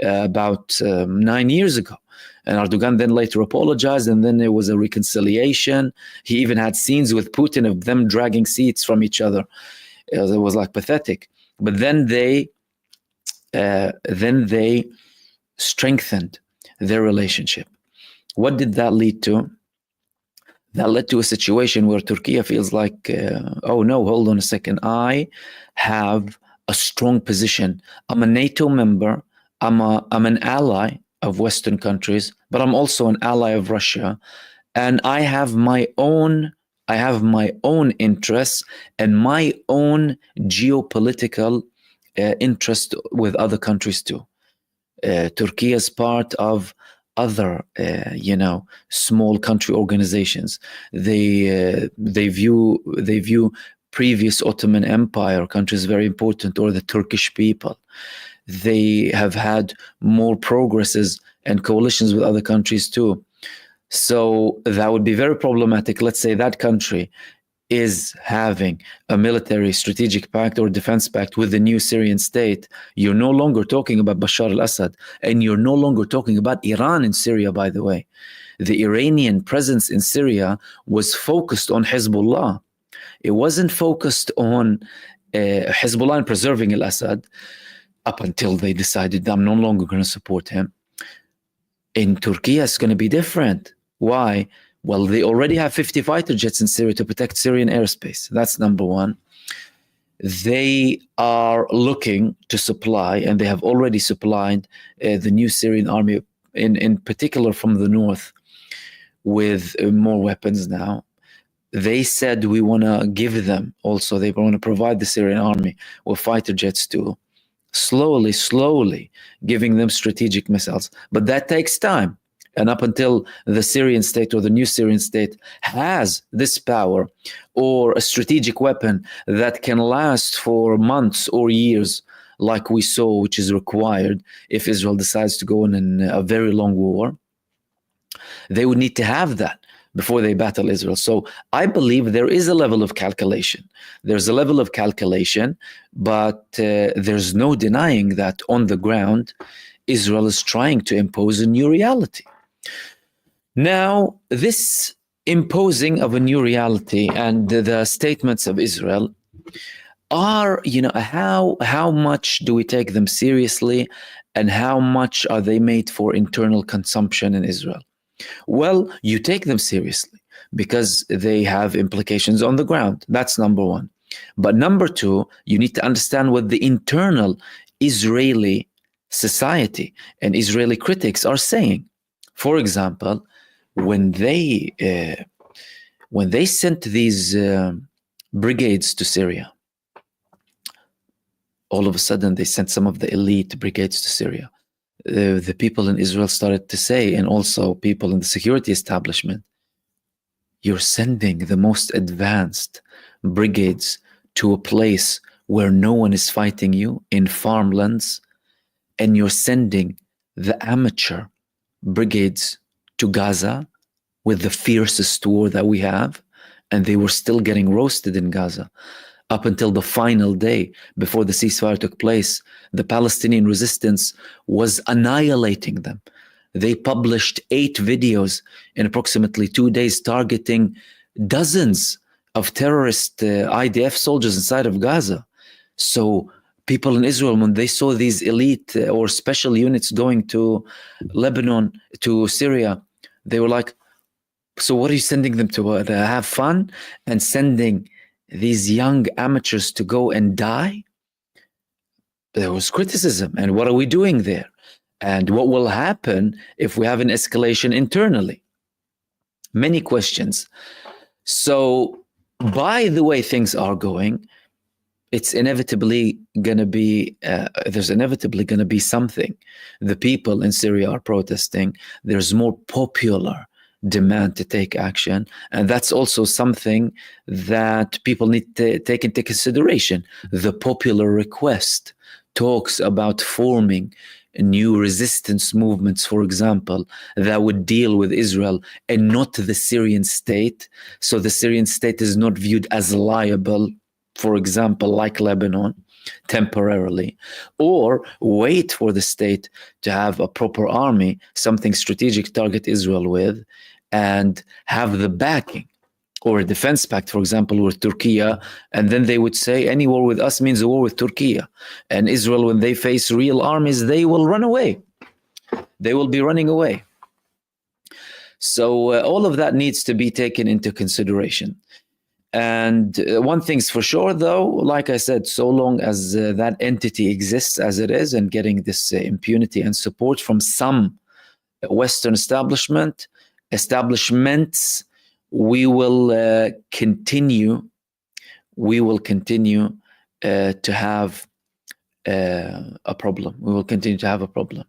about 9 years ago. And Erdogan then later apologized, and then there was a reconciliation. He even had scenes with Putin of them dragging seats from each other. It was like pathetic. But then they strengthened their relationship. What did that lead to? That led to a situation where Turkey feels like, oh no, hold on a second. I have a strong position. I'm a NATO member. I'm an ally of Western countries, but I'm also an ally of Russia. And I have my own interests and my own geopolitical interest with other countries too. Turkey is part of other, small country organizations. They view previous Ottoman Empire countries very important, or the Turkish people. They have had more progresses and coalitions with other countries too. So that would be very problematic. Let's say that country is having a military strategic pact or defense pact with the new Syrian state. You're no longer talking about Bashar al-Assad, and you're no longer talking about Iran in Syria, by the way. The Iranian presence in Syria was focused on Hezbollah. It wasn't focused on Hezbollah and preserving al-Assad up until they decided I'm no longer going to support him. In Turkey, it's going to be different. Why? Well, they already have 50 fighter jets in Syria to protect Syrian airspace. That's number one. They are looking to supply, and they have already supplied the new Syrian army, in particular from the north, with more weapons now. They said we want to give them also, they want to provide the Syrian army with fighter jets too. Slowly giving them strategic missiles. But that takes time. And up until the Syrian state or the new Syrian state has this power or a strategic weapon that can last for months or years, like we saw, which is required if Israel decides to go in a very long war, they would need to have that before they battle Israel. So I believe there is a level of calculation. There's a level of calculation, but there's no denying that on the ground, Israel is trying to impose a new reality. Now, this imposing of a new reality and the statements of Israel are, how much do we take them seriously, and how much are they made for internal consumption in Israel? Well, you take them seriously because they have implications on the ground. That's number one. But number two, you need to understand what the internal Israeli society and Israeli critics are saying. For example, when they sent these brigades to Syria, all of a sudden they sent some of the elite brigades to Syria. The people in Israel started to say, and also people in the security establishment, you're sending the most advanced brigades to a place where no one is fighting you in farmlands, and you're sending the amateur brigades to Gaza with the fiercest war that we have, and they were still getting roasted in Gaza. Up until the final day before the ceasefire took place, the Palestinian resistance was annihilating them. They published 8 videos in approximately 2 days targeting dozens of terrorist IDF soldiers inside of Gaza. So people in Israel, when they saw these elite or special units going to Lebanon, to Syria, they were like, so what are you sending them to have fun, and sending these young amateurs to go and die? There was criticism. And what are we doing there? And what will happen if we have an escalation internally? Many questions. So by the way things are going, it's inevitably going to be, there's inevitably going to be something. The people in Syria are protesting. There's more popular demand to take action. And that's also something that people need to take into consideration. The popular request talks about forming new resistance movements, for example, that would deal with Israel and not the Syrian state. So the Syrian state is not viewed as liable, for example, like Lebanon, temporarily, or wait for the state to have a proper army, something strategic to target Israel with, and have the backing, or a defense pact, for example, with Turkey. And then they would say any war with us means a war with Turkey. And Israel, when they face real armies, they will run away. They will be running away. So all of that needs to be taken into consideration. And one thing's for sure, though, like I said, so long as that entity exists as it is and getting this impunity and support from some Western establishments, we will continue to have a problem. We will continue to have a problem.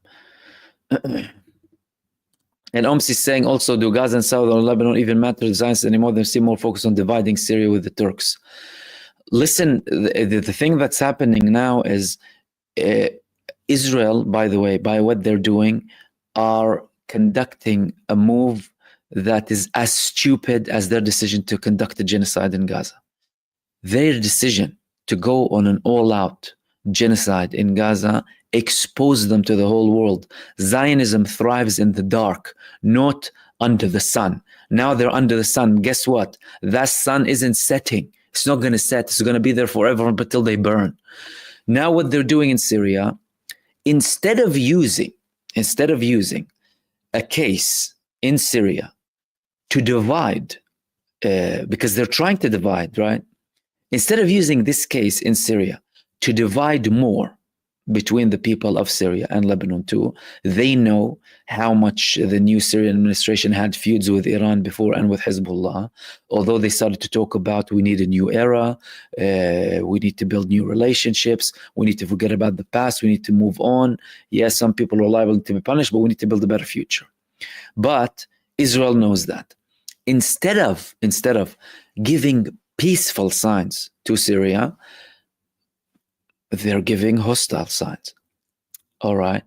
And Oms is saying also, do Gaza and southern Lebanon even matter to the Zionists anymore? They seem more focused on dividing Syria with the Turks. Listen, the thing that's happening now is Israel, by the way, by what they're doing, are conducting a move that is as stupid as their decision to conduct a genocide in Gaza. Their decision to go on an all-out genocide in Gaza exposed them to the whole world. Zionism thrives in the dark, not under the sun. Now they're under the sun. Guess what? That sun isn't setting. It's not going to set. It's going to be there forever until they burn. Now what they're doing in Syria, instead of using a case in Syria to divide, because they're trying to divide, right? Instead of using this case in Syria to divide more between the people of Syria and Lebanon too, they know how much the new Syrian administration had feuds with Iran before and with Hezbollah. Although they started to talk about, we need a new era, we need to build new relationships, we need to forget about the past, we need to move on. Yes, some people are liable to be punished, but we need to build a better future. But Israel knows that. Instead of giving peaceful signs to Syria, they're giving hostile signs. All right.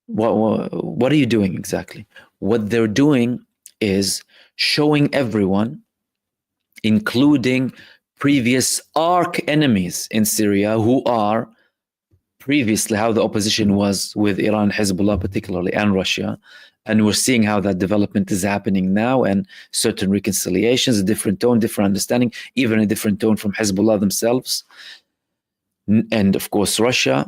What are you doing exactly? What they're doing is showing everyone, including previous arch enemies in Syria, who are previously how the opposition was with Iran, Hezbollah particularly, and Russia. And we're seeing how that development is happening now, and certain reconciliations, a different tone, different understanding, even a different tone from Hezbollah themselves. And of course, Russia.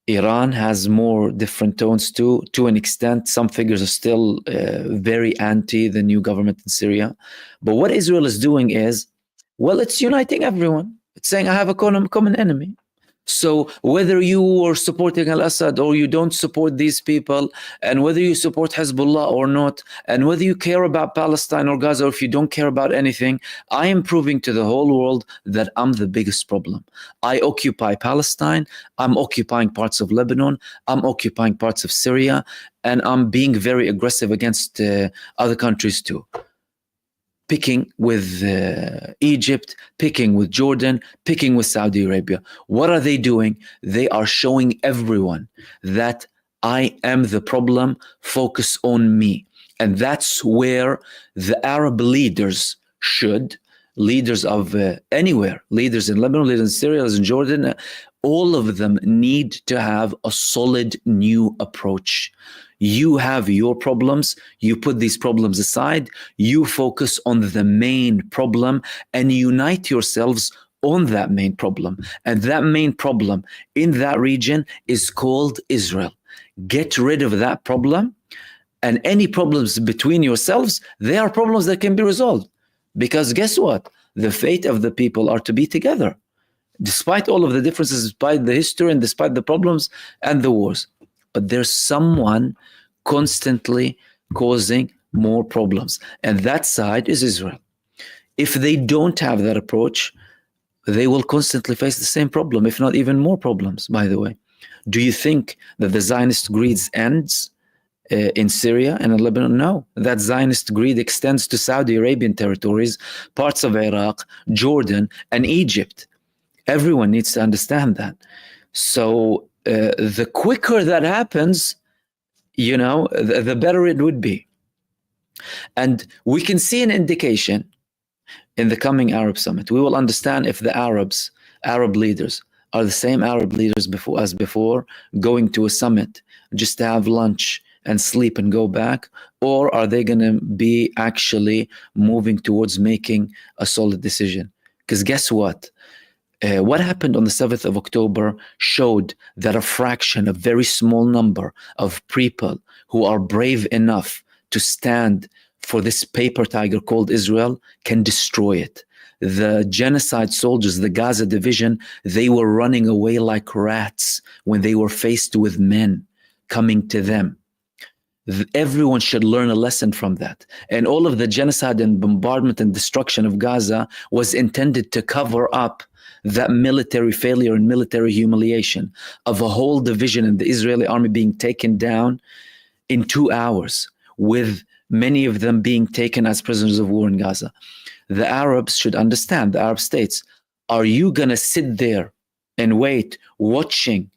Iran has more different tones too, to an extent. Some figures are still very anti the new government in Syria. But what Israel is doing is, well, it's uniting everyone. It's saying, I have a common enemy. So whether you are supporting al-Assad or you don't support these people, and whether you support Hezbollah or not, and whether you care about Palestine or Gaza, or if you don't care about anything, I am proving to the whole world that I'm the biggest problem. I occupy Palestine, I'm occupying parts of Lebanon, I'm occupying parts of Syria, and I'm being very aggressive against other countries too. Picking with Egypt, picking with Jordan, picking with Saudi Arabia. What are they doing? They are showing everyone that I am the problem, focus on me. And that's where the Arab leaders should, leaders of anywhere, leaders in Lebanon, leaders in Syria, leaders in Jordan, all of them need to have a solid new approach. You have your problems, you put these problems aside, you focus on the main problem and unite yourselves on that main problem. And that main problem in that region is called Israel. Get rid of that problem, and any problems between yourselves, they are problems that can be resolved. Because guess what? The fate of the people are to be together, despite all of the differences, despite the history and despite the problems and the wars. But there's someone constantly causing more problems, and that side is Israel. If they don't have that approach, they will constantly face the same problem, if not even more problems, by the way. Do you think that the Zionist greed ends in Syria and in Lebanon? No, that Zionist greed extends to Saudi Arabian territories, parts of Iraq, Jordan, and Egypt. Everyone needs to understand that. So the quicker that happens, the better it would be. And we can see an indication in the coming Arab summit. We will understand if the Arab leaders are the same Arab leaders as before, going to a summit just to have lunch and sleep and go back, or are they going to be actually moving towards making a solid decision? Because guess what? What happened on the 7th of October showed that a fraction, a very small number of people who are brave enough to stand for this paper tiger called Israel can destroy it. The genocide soldiers, the Gaza division, they were running away like rats when they were faced with men coming to them. Everyone should learn a lesson from that. And all of the genocide and bombardment and destruction of Gaza was intended to cover up that military failure and military humiliation of a whole division in the Israeli army being taken down in 2 hours, with many of them being taken as prisoners of war in Gaza. The Arabs should understand, the Arab states, are you going to sit there and wait, watching,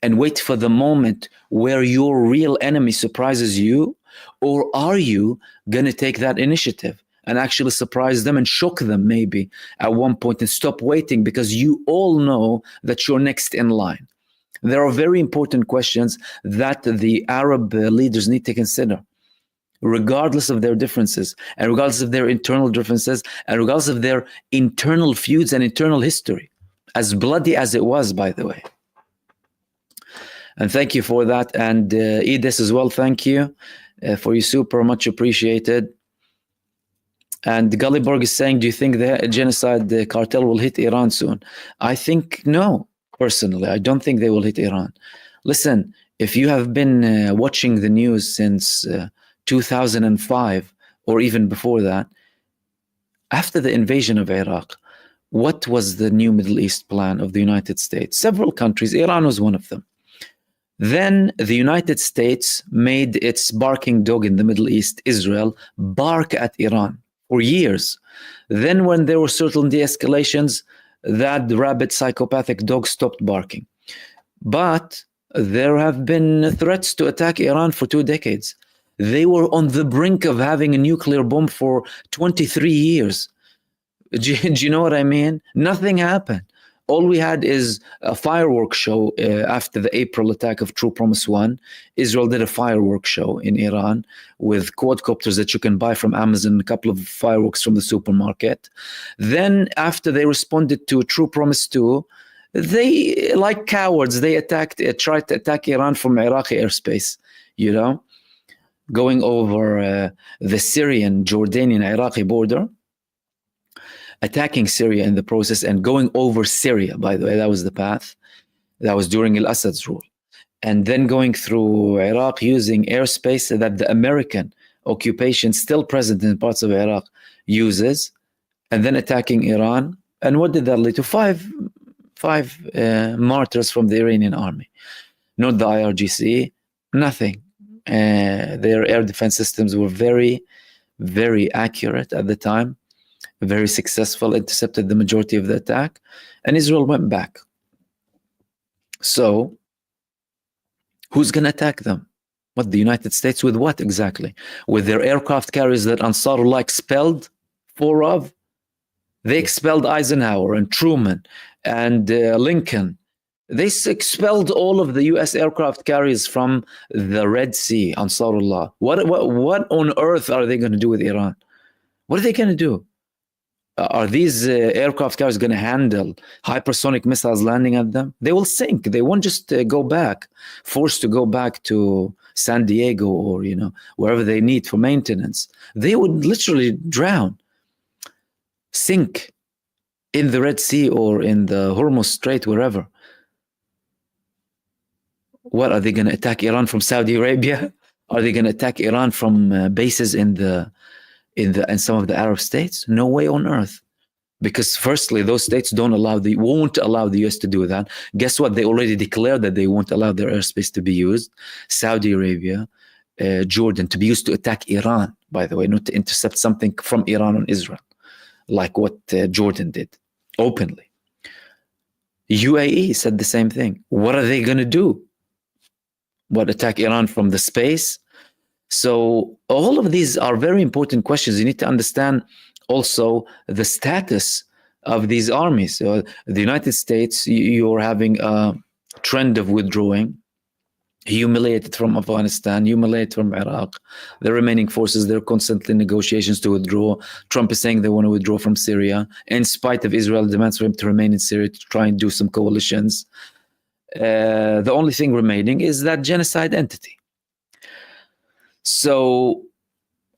and wait for the moment where your real enemy surprises you? Or are you going to take that initiative and actually surprise them and shock them maybe at one point and stop waiting, because you all know that you're next in line? There are very important questions that the Arab leaders need to consider, regardless of their differences, and regardless of their internal differences, and regardless of their internal feuds and internal history, as bloody as it was, by the way. And thank you for that. And Edis as well, thank you for you, super much appreciated. And Gulliborg is saying, do you think the genocide cartel will hit Iran soon? I think no, personally. I don't think they will hit Iran. Listen, if you have been watching the news since 2005 or even before that, after the invasion of Iraq, what was the new Middle East plan of the United States? Several countries, Iran was one of them. Then the United States made its barking dog in the Middle East, Israel, bark at Iran for years. Then when there were certain de-escalations, that rabid psychopathic dog stopped barking. But there have been threats to attack Iran for 2 decades. They were on the brink of having a nuclear bomb for 23 years. Do you know what I mean? Nothing happened. All we had is a fireworks show after the April attack of True Promise 1. Israel did a fireworks show in Iran with quadcopters that you can buy from Amazon, a couple of fireworks from the supermarket. Then after they responded to True Promise 2, they, like cowards, they tried to attack Iran from Iraqi airspace, you know, going over the Syrian, Jordanian, Iraqi border, attacking Syria in the process, and going over Syria, by the way. That was the path. That was during al-Assad's rule. And then going through Iraq using airspace that the American occupation, still present in parts of Iraq, uses, and then attacking Iran. And what did that lead to? Five martyrs from the Iranian army. Not the IRGC, nothing. Their air defense systems were very, very accurate at the time, very successful, intercepted the majority of the attack, and Israel went back. So who's going to attack them? What, the United States? With what exactly? With their aircraft carriers that Ansarullah expelled 4 of? They expelled Eisenhower and Truman and Lincoln. They expelled all of the US aircraft carriers from the Red Sea, Ansarullah. What on earth are they going to do with Iran? What are they going to do? Are these aircraft carriers going to handle hypersonic missiles landing at them? They will sink. They won't just go back, forced to go back to San Diego or, you know, wherever they need for maintenance. They would literally drown, sink in the Red Sea or in the Hormuz Strait, wherever. What, are they going to attack Iran from Saudi Arabia? Are they going to attack Iran from bases in some of the Arab states? No way on earth. Because firstly, those states won't allow the US to do that. Guess what? They already declared that they won't allow their airspace to be used. Saudi Arabia, Jordan, to be used to attack Iran, by the way, not to intercept something from Iran on Israel, like what Jordan did openly. UAE said the same thing. What are they going to do? What, attack Iran from the space? So all of these are very important questions. You need to understand also the status of these armies. The United States, you're having a trend of withdrawing, humiliated from Afghanistan, humiliated from Iraq. The remaining forces, they're constantly in negotiations to withdraw. Trump is saying they want to withdraw from Syria, in spite of Israel's demands for him to remain in Syria to try and do some coalitions. The only thing remaining is that genocide entity. So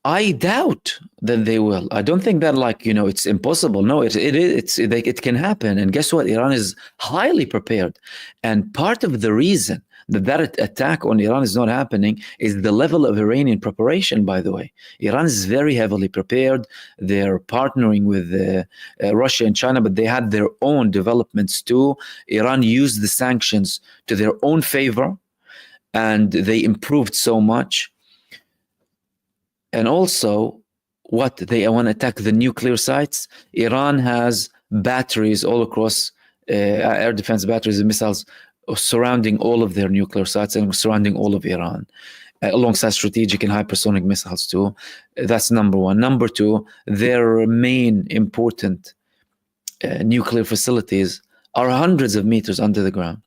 I doubt that they will. I don't think that, like, you know, it's impossible. No, it can happen. And guess what? Iran is highly prepared. And part of the reason that attack on Iran is not happening is the level of Iranian preparation, by the way. Iran is very heavily prepared. They're partnering with Russia and China, but they had their own developments too. Iran used the sanctions to their own favor, and they improved so much. And also, what, they want to attack the nuclear sites? Iran has batteries all across, air defense batteries and missiles surrounding all of their nuclear sites and surrounding all of Iran, alongside strategic and hypersonic missiles too. That's number one. Number two, their main important nuclear facilities are hundreds of meters under the ground.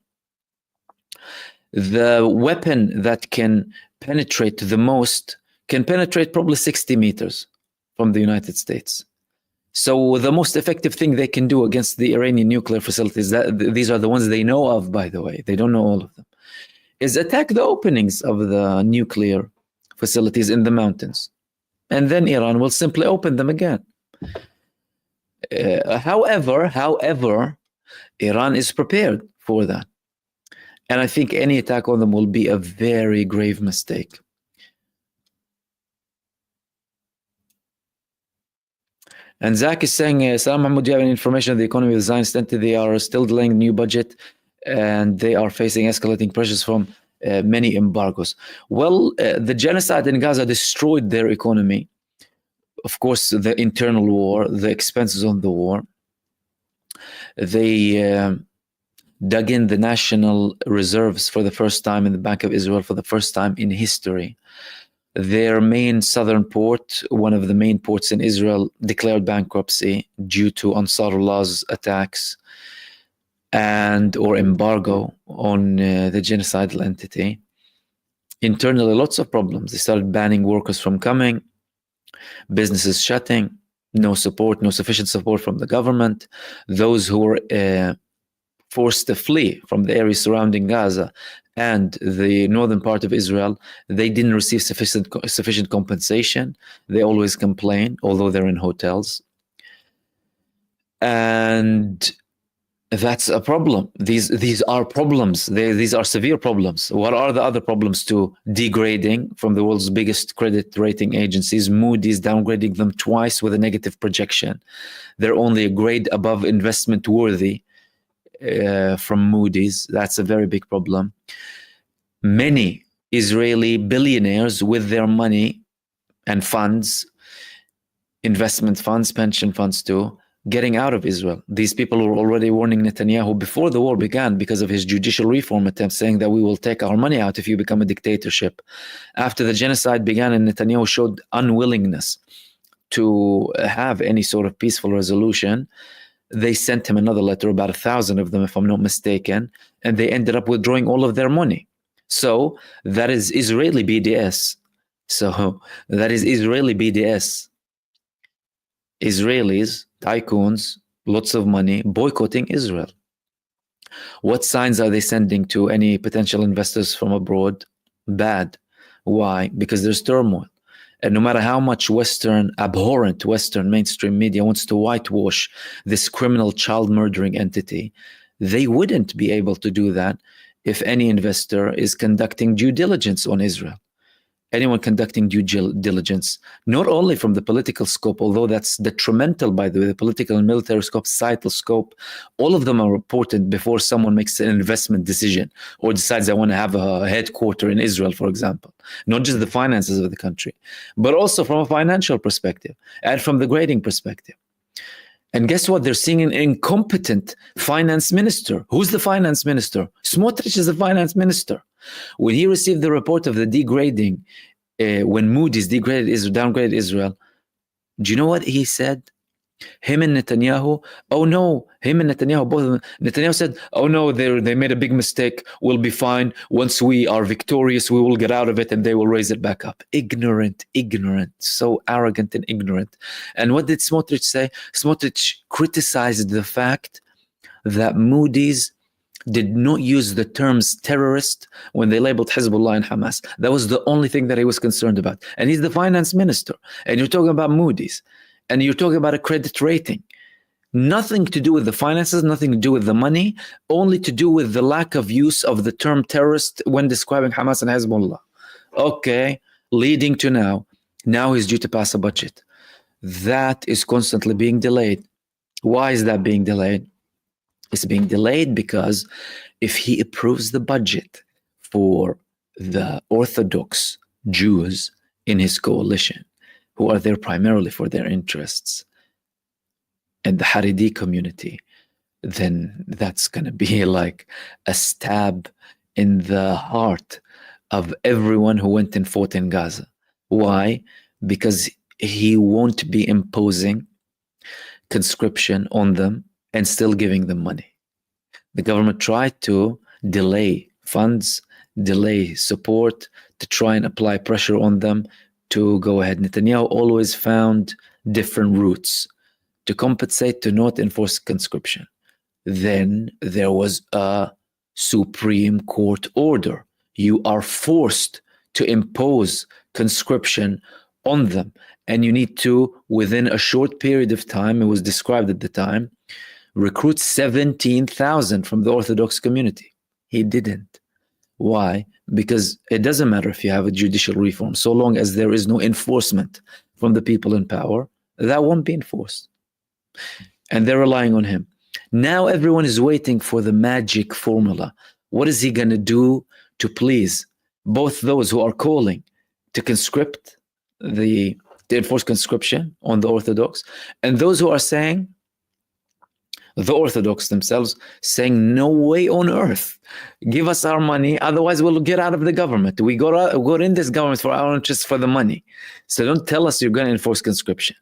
The weapon that can penetrate the most can penetrate probably 60 meters from the United States. So the most effective thing they can do against the Iranian nuclear facilities, these are the ones they know of, by the way, they don't know all of them, is attack the openings of the nuclear facilities in the mountains. And then Iran will simply open them again. However, Iran is prepared for that. And I think any attack on them will be a very grave mistake. And Zach is saying, Salam Mahmoud, do you have any information on the economy of the Zionist entity? They are still delaying the new budget, and they are facing escalating pressures from many embargoes. Well, the genocide in Gaza destroyed their economy. Of course, the internal war, the expenses on the war. They dug in the national reserves for the first time in the Bank of Israel, for the first time in history. Their main southern port, one of the main ports in Israel, declared bankruptcy due to Ansarullah's attacks. and or embargo on the genocidal entity. Internally, lots of problems. They started banning workers from coming, businesses shutting, no support, no sufficient support from the government. Those who were forced to flee from the areas surrounding Gaza and the northern part of Israel, they didn't receive sufficient compensation. They always complain, although they're in hotels. And that's a problem. These are problems. These are severe problems. What are the other problems to degrading from the world's biggest credit rating agencies? Moody's downgrading them twice with a negative projection. They're only a grade above investment worthy from Moody's. That's a very big problem. Many Israeli billionaires with their money and funds, investment funds, pension funds too, getting out of Israel. These people were already warning Netanyahu before the war began because of his judicial reform attempts, saying that we will take our money out if you become a dictatorship. After the genocide began and Netanyahu showed unwillingness to have any sort of peaceful resolution, they sent him another letter, about 1,000 of them, if I'm not mistaken, and they ended up withdrawing all of their money. So that is Israeli BDS. Israelis, tycoons, lots of money, boycotting Israel. What signs are they sending to any potential investors from abroad? Bad. Why? Because there's turmoil. And no matter how much abhorrent Western mainstream media wants to whitewash this criminal child murdering entity, they wouldn't be able to do that if any investor is conducting due diligence on Israel. Anyone conducting due diligence, not only from the political scope, although that's detrimental, by the way, the political and military scope, societal scope, all of them are important before someone makes an investment decision or decides I want to have a headquarter in Israel, for example. Not just the finances of the country, but also from a financial perspective and from the grading perspective. And guess what? They're seeing an incompetent finance minister. Who's the finance minister? Smotrich is the finance minister. When he received the report of the degrading, when Moody's downgraded Israel, do you know what he said? Him and Netanyahu, both of them, Netanyahu said, oh no, they made a big mistake. We'll be fine. Once we are victorious, we will get out of it and they will raise it back up. Ignorant, so arrogant and ignorant. And what did Smotrich say? Smotrich criticized the fact that Moody's did not use the terms terrorist when they labeled Hezbollah and Hamas. That was the only thing that he was concerned about. And he's the finance minister. And you're talking about Moody's. And you're talking about a credit rating. Nothing to do with the finances, nothing to do with the money, only to do with the lack of use of the term terrorist when describing Hamas and Hezbollah. Okay, leading to now he's due to pass a budget. That is constantly being delayed. Why is that being delayed? It's being delayed because if he approves the budget for the Orthodox Jews in his coalition, who are there primarily for their interests, and the Haredi community, then that's going to be like a stab in the heart of everyone who went and fought in Gaza. Why? Because he won't be imposing conscription on them and still giving them money. The government tried to delay funds, delay support, to try and apply pressure on them to go ahead. Netanyahu always found different routes to compensate, to not enforce conscription. Then there was a Supreme Court order. You are forced to impose conscription on them. And you need to, within a short period of time, it was described at the time, recruit 17,000 from the Orthodox community. He didn't. Why? Because it doesn't matter if you have a judicial reform, so long as there is no enforcement from the people in power, that won't be enforced. And they're relying on him. Now everyone is waiting for the magic formula. What is he going to do to please both those who are calling to conscript, to enforce conscription on the Orthodox, and those who are saying, the Orthodox themselves, saying, no way on earth, give us our money, otherwise we'll get out of the government. We got in this government for our interests, for the money. So don't tell us you're going to enforce conscription.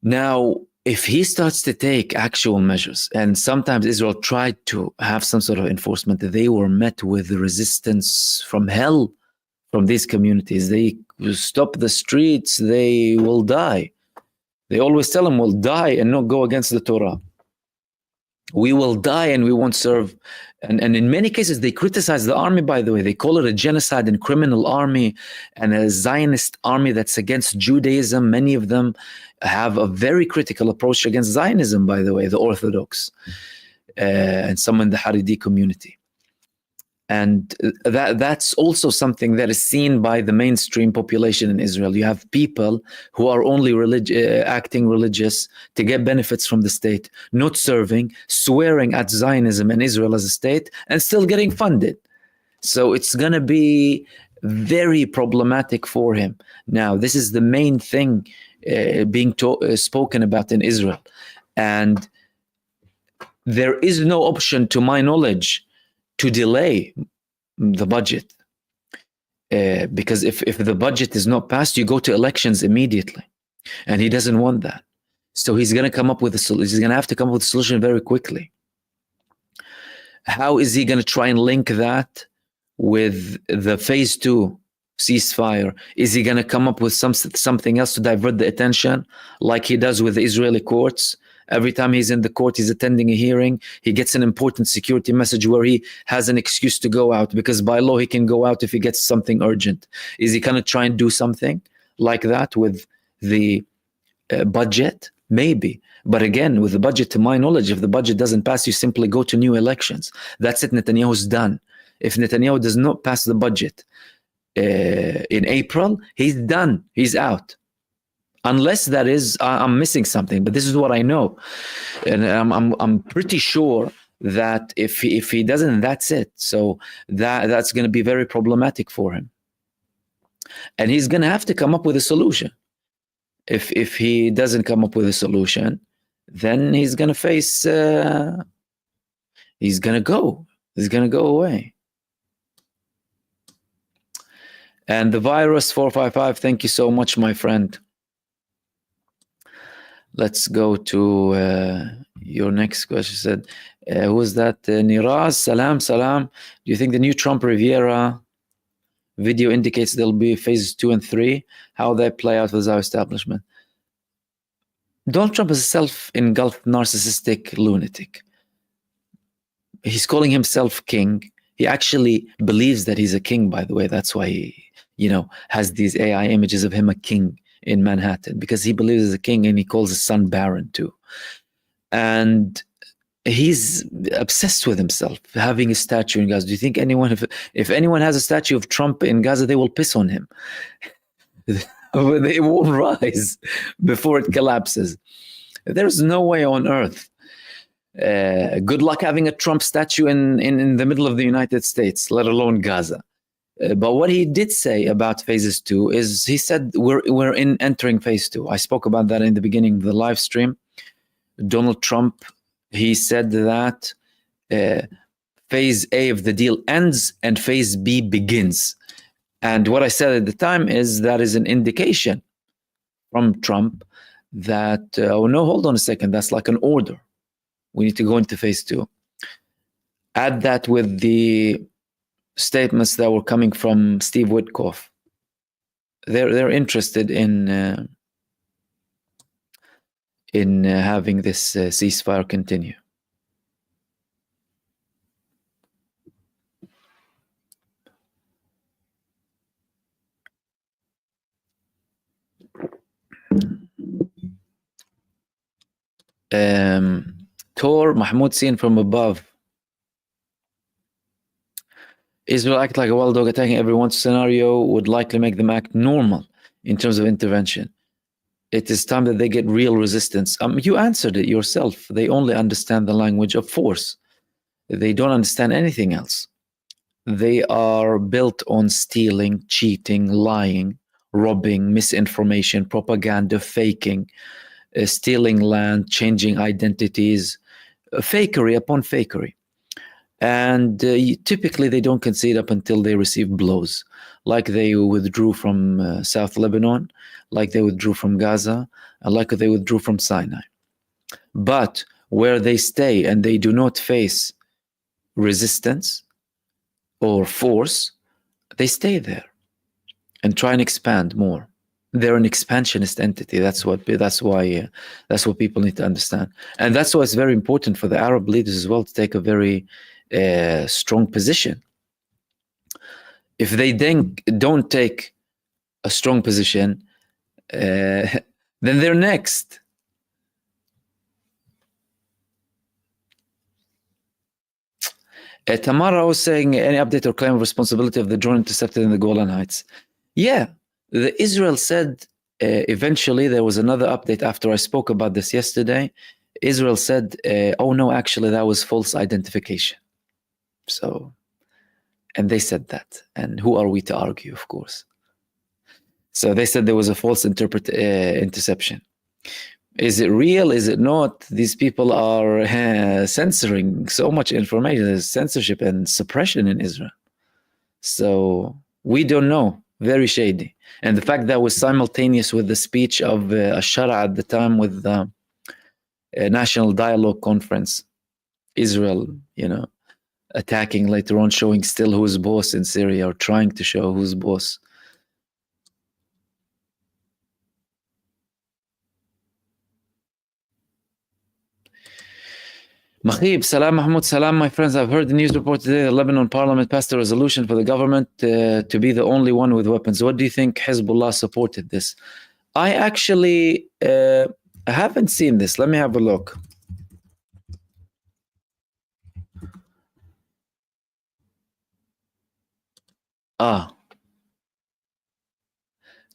Now, if he starts to take actual measures, and sometimes Israel tried to have some sort of enforcement, they were met with resistance from hell from these communities. They stop the streets, they will die. They always tell them, we'll die and not go against the Torah. We will die and we won't serve. And in many cases, they criticize the army, by the way. They call it a genocide and criminal army and a Zionist army that's against Judaism. Many of them have a very critical approach against Zionism, by the way, the Orthodox and some in the Haredi community. And that's also something that is seen by the mainstream population in Israel. You have people who are only acting religious to get benefits from the state, not serving, swearing at Zionism and Israel as a state, and still getting funded. So it's going to be very problematic for him. Now, this is the main thing being spoken about in Israel. And there is no option, to my knowledge, to delay the budget. Because if the budget is not passed, you go to elections immediately. And he doesn't want that. So he's going to come up with a solution. He's going to have to come up with a solution very quickly. How is he going to try and link that with the phase 2 ceasefire? Is he going to come up with something else to divert the attention, like he does with the Israeli courts? Every time he's in the court, he's attending a hearing, he gets an important security message where he has an excuse to go out, because by law he can go out if he gets something urgent. Is he going to try and do something like that with the budget? Maybe. But again, with the budget, to my knowledge, if the budget doesn't pass, you simply go to new elections. That's it. Netanyahu's done. If Netanyahu does not pass the budget in April, he's done. He's out. Unless that is, I'm missing something, but this is what I know, and I'm pretty sure that if he doesn't, that's it. So that's going to be very problematic for him, and he's going to have to come up with a solution. If he doesn't come up with a solution, then he's going to face. He's going to go. He's going to go away. And the virus 455. Thank you so much, my friend. Let's go to your next question. Said, who was that? Niraz, salam. Do you think the new Trump Riviera video indicates there'll be phases 2 and 3? How they play out with our establishment? Donald Trump is a self-engulfed narcissistic lunatic. He's calling himself king. He actually believes that he's a king, by the way. That's why he, has these AI images of him a king in Manhattan, because he believes he's a king, and he calls his son Baron too. And he's obsessed with himself, having a statue in Gaza. Do you think if anyone has a statue of Trump in Gaza, they will piss on him? They won't rise before it collapses. There's no way on earth. Good luck having a Trump statue in the middle of the United States, let alone Gaza. But what he did say about phases 2 is, he said we're entering phase 2. I spoke about that in the beginning of the live stream. Donald Trump, he said that phase A of the deal ends and phase B begins. And what I said at the time is that is an indication from Trump that, oh no, hold on a second, that's like an order. We need to go into phase 2. Add that with the statements that were coming from Steve Witkoff. They're interested in having this ceasefire continue. Tor Mahmoud seen from above. Israel act like a wild dog, attacking everyone. Scenario would likely make them act normal in terms of intervention. It is time that they get real resistance. You answered it yourself. They only understand the language of force. They don't understand anything else. They are built on stealing, cheating, lying, robbing, misinformation, propaganda, faking, stealing land, changing identities, fakery upon fakery. And typically they don't concede up until they receive blows, like they withdrew from South Lebanon, like they withdrew from Gaza, and like they withdrew from Sinai. But where they stay and they do not face resistance or force, they stay there and try and expand more. They're an expansionist entity. That's why people need to understand, and that's why it's very important for the Arab leaders as well to take a very strong position. If they then don't take a strong position, then they're next. Tamara was saying, any update or claim of responsibility of the drone intercepted in the Golan Heights? Yeah, Israel said eventually there was another update after I spoke about this yesterday. Israel said, oh no, actually that was false identification. So, and they said that. And who are we to argue, of course? So they said there was a false interception. Is it real? Is it not? These people are censoring so much information. There's censorship and suppression in Israel. So we don't know. Very shady. And the fact that was simultaneous with the speech of Ashara at the time with the National Dialogue Conference. Israel, attacking later on, showing still who's boss in Syria, or trying to show who's boss. Mahib, Salam Mahmoud, Salam, my friends. I've heard the news report today that Lebanon parliament passed a resolution for the government to be the only one with weapons. What do you think Hezbollah supported this? I actually haven't seen this. Let me have a look.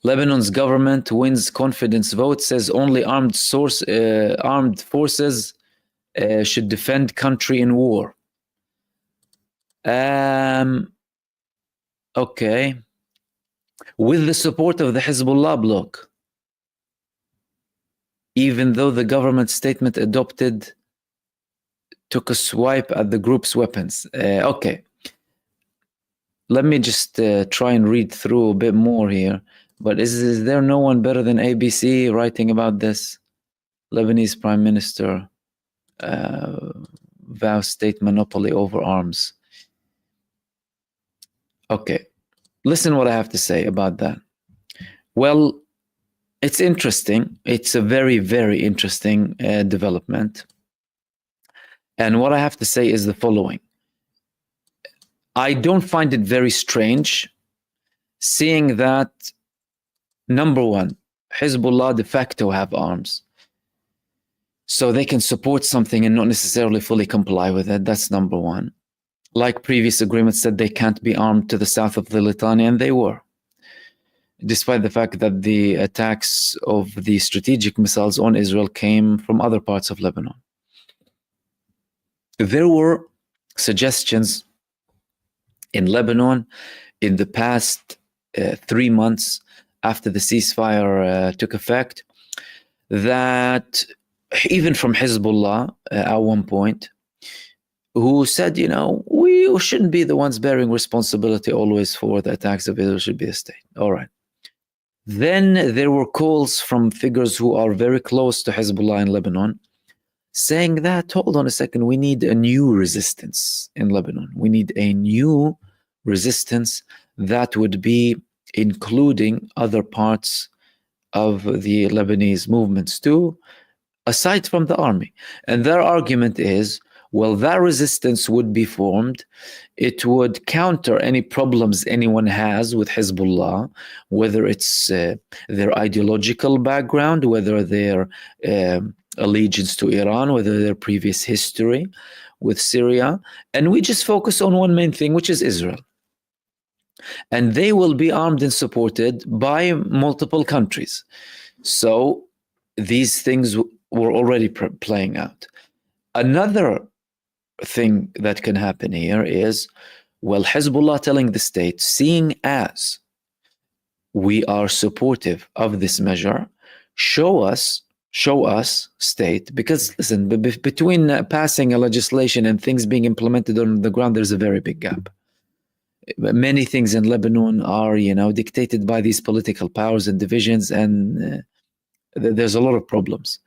Lebanon's government wins confidence vote, says only armed forces should defend country in war. Okay. With the support of the Hezbollah bloc, even though the government statement took a swipe at the group's weapons. Okay. Let me just try and read through a bit more here. But is there no one better than ABC writing about this? Lebanese Prime Minister vows state monopoly over arms. Okay, listen what I have to say about that. Well, it's interesting. It's a very, very interesting development. And what I have to say is the following. I don't find it very strange seeing that, number one, Hezbollah de facto have arms. So they can support something and not necessarily fully comply with it. That's number one. Like previous agreements said, they can't be armed to the south of the Litani, and they were. Despite the fact that the attacks of the strategic missiles on Israel came from other parts of Lebanon. There were suggestions in Lebanon in the past 3 months after the ceasefire took effect, that even from Hezbollah at one point, who said, we shouldn't be the ones bearing responsibility always for the attacks of Israel, should be the state. All right. Then there were calls from figures who are very close to Hezbollah in Lebanon, saying that, hold on a second, we need a new resistance in Lebanon. We need a new resistance that would be including other parts of the Lebanese movements too, aside from the army. And their argument is, well, that resistance would be formed. It would counter any problems anyone has with Hezbollah, whether it's their ideological background, whether their allegiance to Iran, whether their previous history with Syria. And we just focus on one main thing, which is Israel. And they will be armed and supported by multiple countries. So these things were already playing out. Another thing that can happen here is, well, Hezbollah telling the state, seeing as we are supportive of this measure, show us, state, because listen, between passing a legislation and things being implemented on the ground, there's a very big gap. Many things in Lebanon are, dictated by these political powers and divisions, and there's a lot of problems.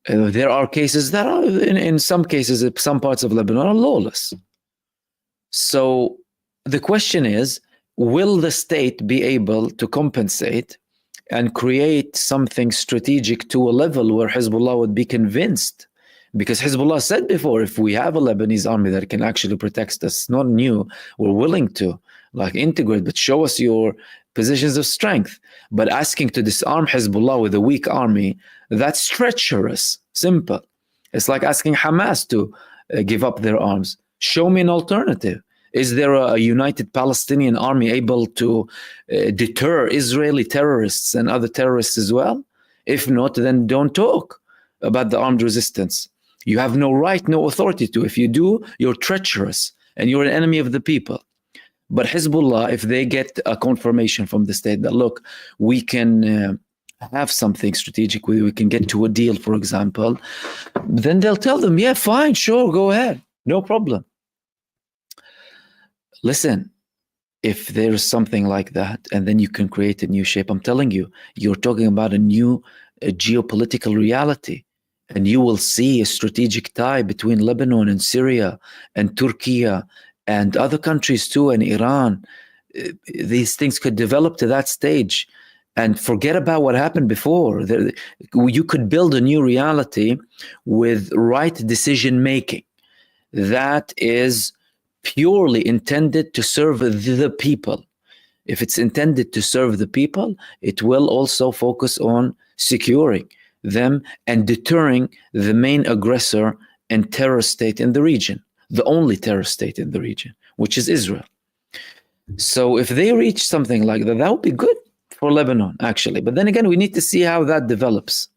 There are cases that are, in some cases, some parts of Lebanon are lawless. So the question is, will the state be able to compensate and create something strategic to a level where Hezbollah would be convinced? Because Hezbollah said before, if we have a Lebanese army that can actually protect us, not new, we're willing to integrate, but show us your positions of strength. But asking to disarm Hezbollah with a weak army, that's treacherous. Simple. It's like asking Hamas to give up their arms. Show me an alternative. Is there a united Palestinian army able to deter Israeli terrorists and other terrorists as well? If not, then don't talk about the armed resistance. You have no right, no authority to. If you do, you're treacherous and you're an enemy of the people. But Hezbollah, if they get a confirmation from the state that, look, we can have something strategic, we can get to a deal, for example, then they'll tell them, yeah, fine, sure, go ahead, no problem. Listen, if there's something like that, and then you can create a new shape, I'm telling you, you're talking about a new geopolitical reality. And you will see a strategic tie between Lebanon and Syria and Turkey and other countries too, and Iran. These things could develop to that stage. And forget about what happened before. You could build a new reality with right decision making that is purely intended to serve the people. If it's intended to serve the people, it will also focus on securing them and deterring the main aggressor and terror state in the region, the only terror state in the region, which is Israel. So if they reach something like that, that would be good for Lebanon, actually. But then again, we need to see how that develops.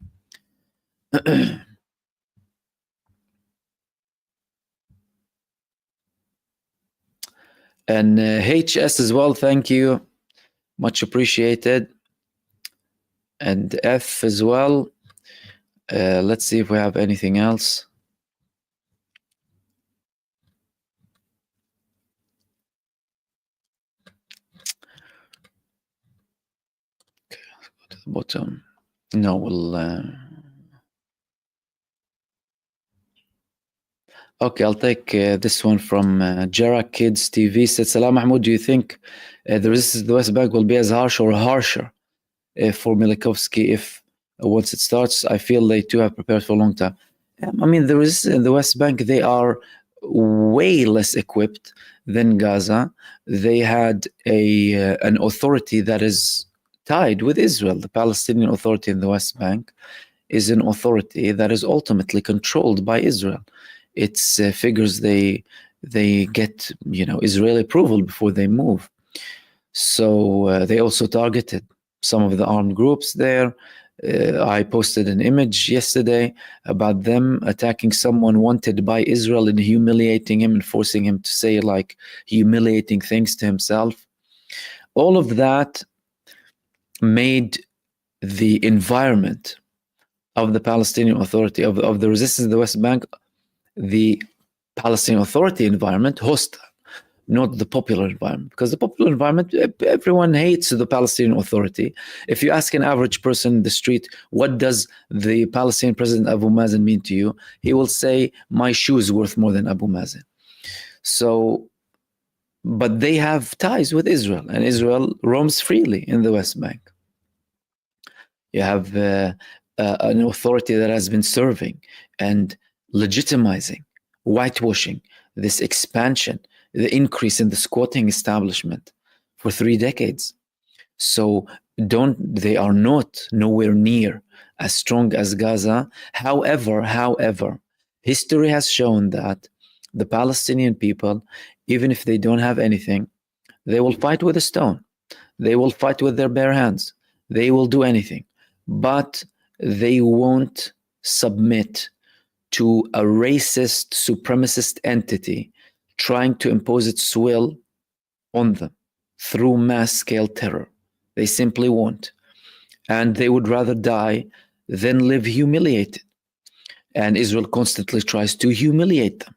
And HS as well, thank you. Much appreciated. And F as well. Let's see if we have anything else. Okay, let's go to the bottom. No, we'll... Okay, I'll take this one from Jara Kids TV. Said, Salam Mahmoud, do you think the resistance to the West Bank will be as harsh or harsher for Milikovsky if once it starts? I feel they too have prepared for a long time. I mean, the resistance in the West Bank, they are way less equipped than Gaza. They had an authority that is tied with Israel. The Palestinian Authority in the West Bank is an authority that is ultimately controlled by Israel. It's figures they get, Israeli approval before they move. So they also targeted some of the armed groups there. I posted an image yesterday about them attacking someone wanted by Israel and humiliating him and forcing him to say humiliating things to himself. All of that made the environment of the Palestinian Authority, of the resistance in the West Bank, the Palestinian Authority environment, hostile, not the popular environment. Because the popular environment, everyone hates the Palestinian Authority. If you ask an average person in the street, what does the Palestinian President Abu Mazen mean to you? He will say, my shoe is worth more than Abu Mazen. So, but they have ties with Israel, and Israel roams freely in the West Bank. You have an authority that has been serving and legitimizing, whitewashing this expansion, the increase in the squatting establishment for 3 decades. So they are nowhere near as strong as Gaza. However, history has shown that the Palestinian people, even if they don't have anything, they will fight with a stone. They will fight with their bare hands. They will do anything, but they won't submit to a racist, supremacist entity trying to impose its will on them through mass-scale terror. They simply won't. And they would rather die than live humiliated. And Israel constantly tries to humiliate them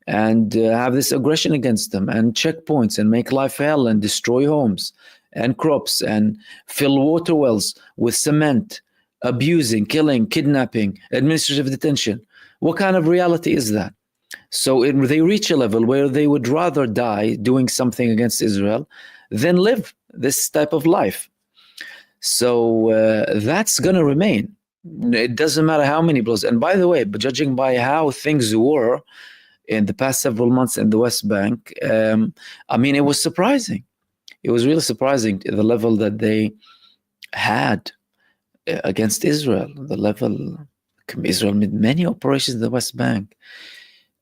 and have this aggression against them and checkpoints and make life hell and destroy homes and crops and fill water wells with cement abusing, killing, kidnapping, administrative detention. What kind of reality is that? So they reach a level where they would rather die doing something against Israel than live this type of life. So that's going to remain. It doesn't matter how many blows. And by the way, but judging by how things were in the past several months in the West Bank, I mean, it was surprising. It was really surprising the level that they had against Israel. The level Israel made many operations in the West Bank.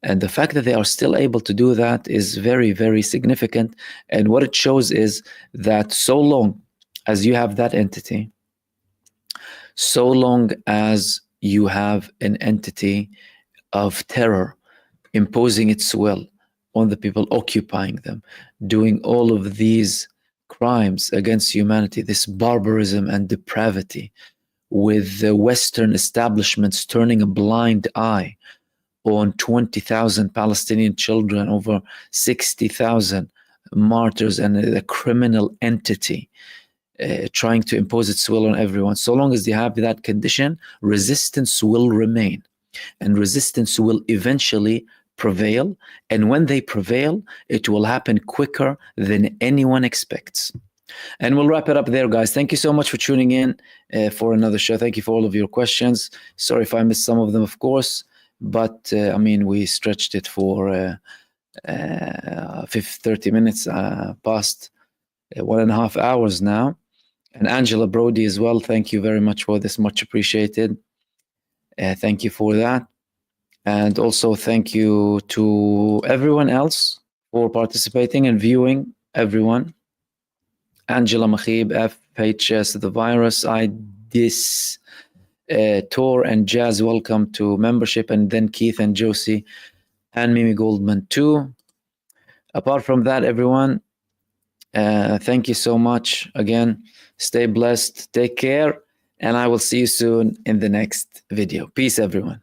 And the fact that they are still able to do that is very, very significant. And what it shows is that so long as you have that entity, so long as you have an entity of terror imposing its will on the people, occupying them, doing all of these crimes against humanity, this barbarism and depravity, with the Western establishments turning a blind eye on 20,000 Palestinian children, over 60,000 martyrs, and a criminal entity trying to impose its will on everyone. So long as you have that condition, resistance will remain, and resistance will eventually prevail. And when they prevail, it will happen quicker than anyone expects. And we'll wrap it up there, guys. Thank you so much for tuning in for another show. Thank you for all of your questions. Sorry if I missed some of them, of course, but I mean, we stretched it for 30 minutes, past 1.5 hours now. And Angela Brody as well, thank you very much for this, much appreciated. Thank you for that. And also thank you to everyone else for participating and viewing, everyone. Angela Mahib, FHS, The Virus, IDIS, Tor and Jazz, welcome to membership. And then Keith and Josie and Mimi Goldman too. Apart from that, everyone, thank you so much. Again, stay blessed, take care, and I will see you soon in the next video. Peace, everyone.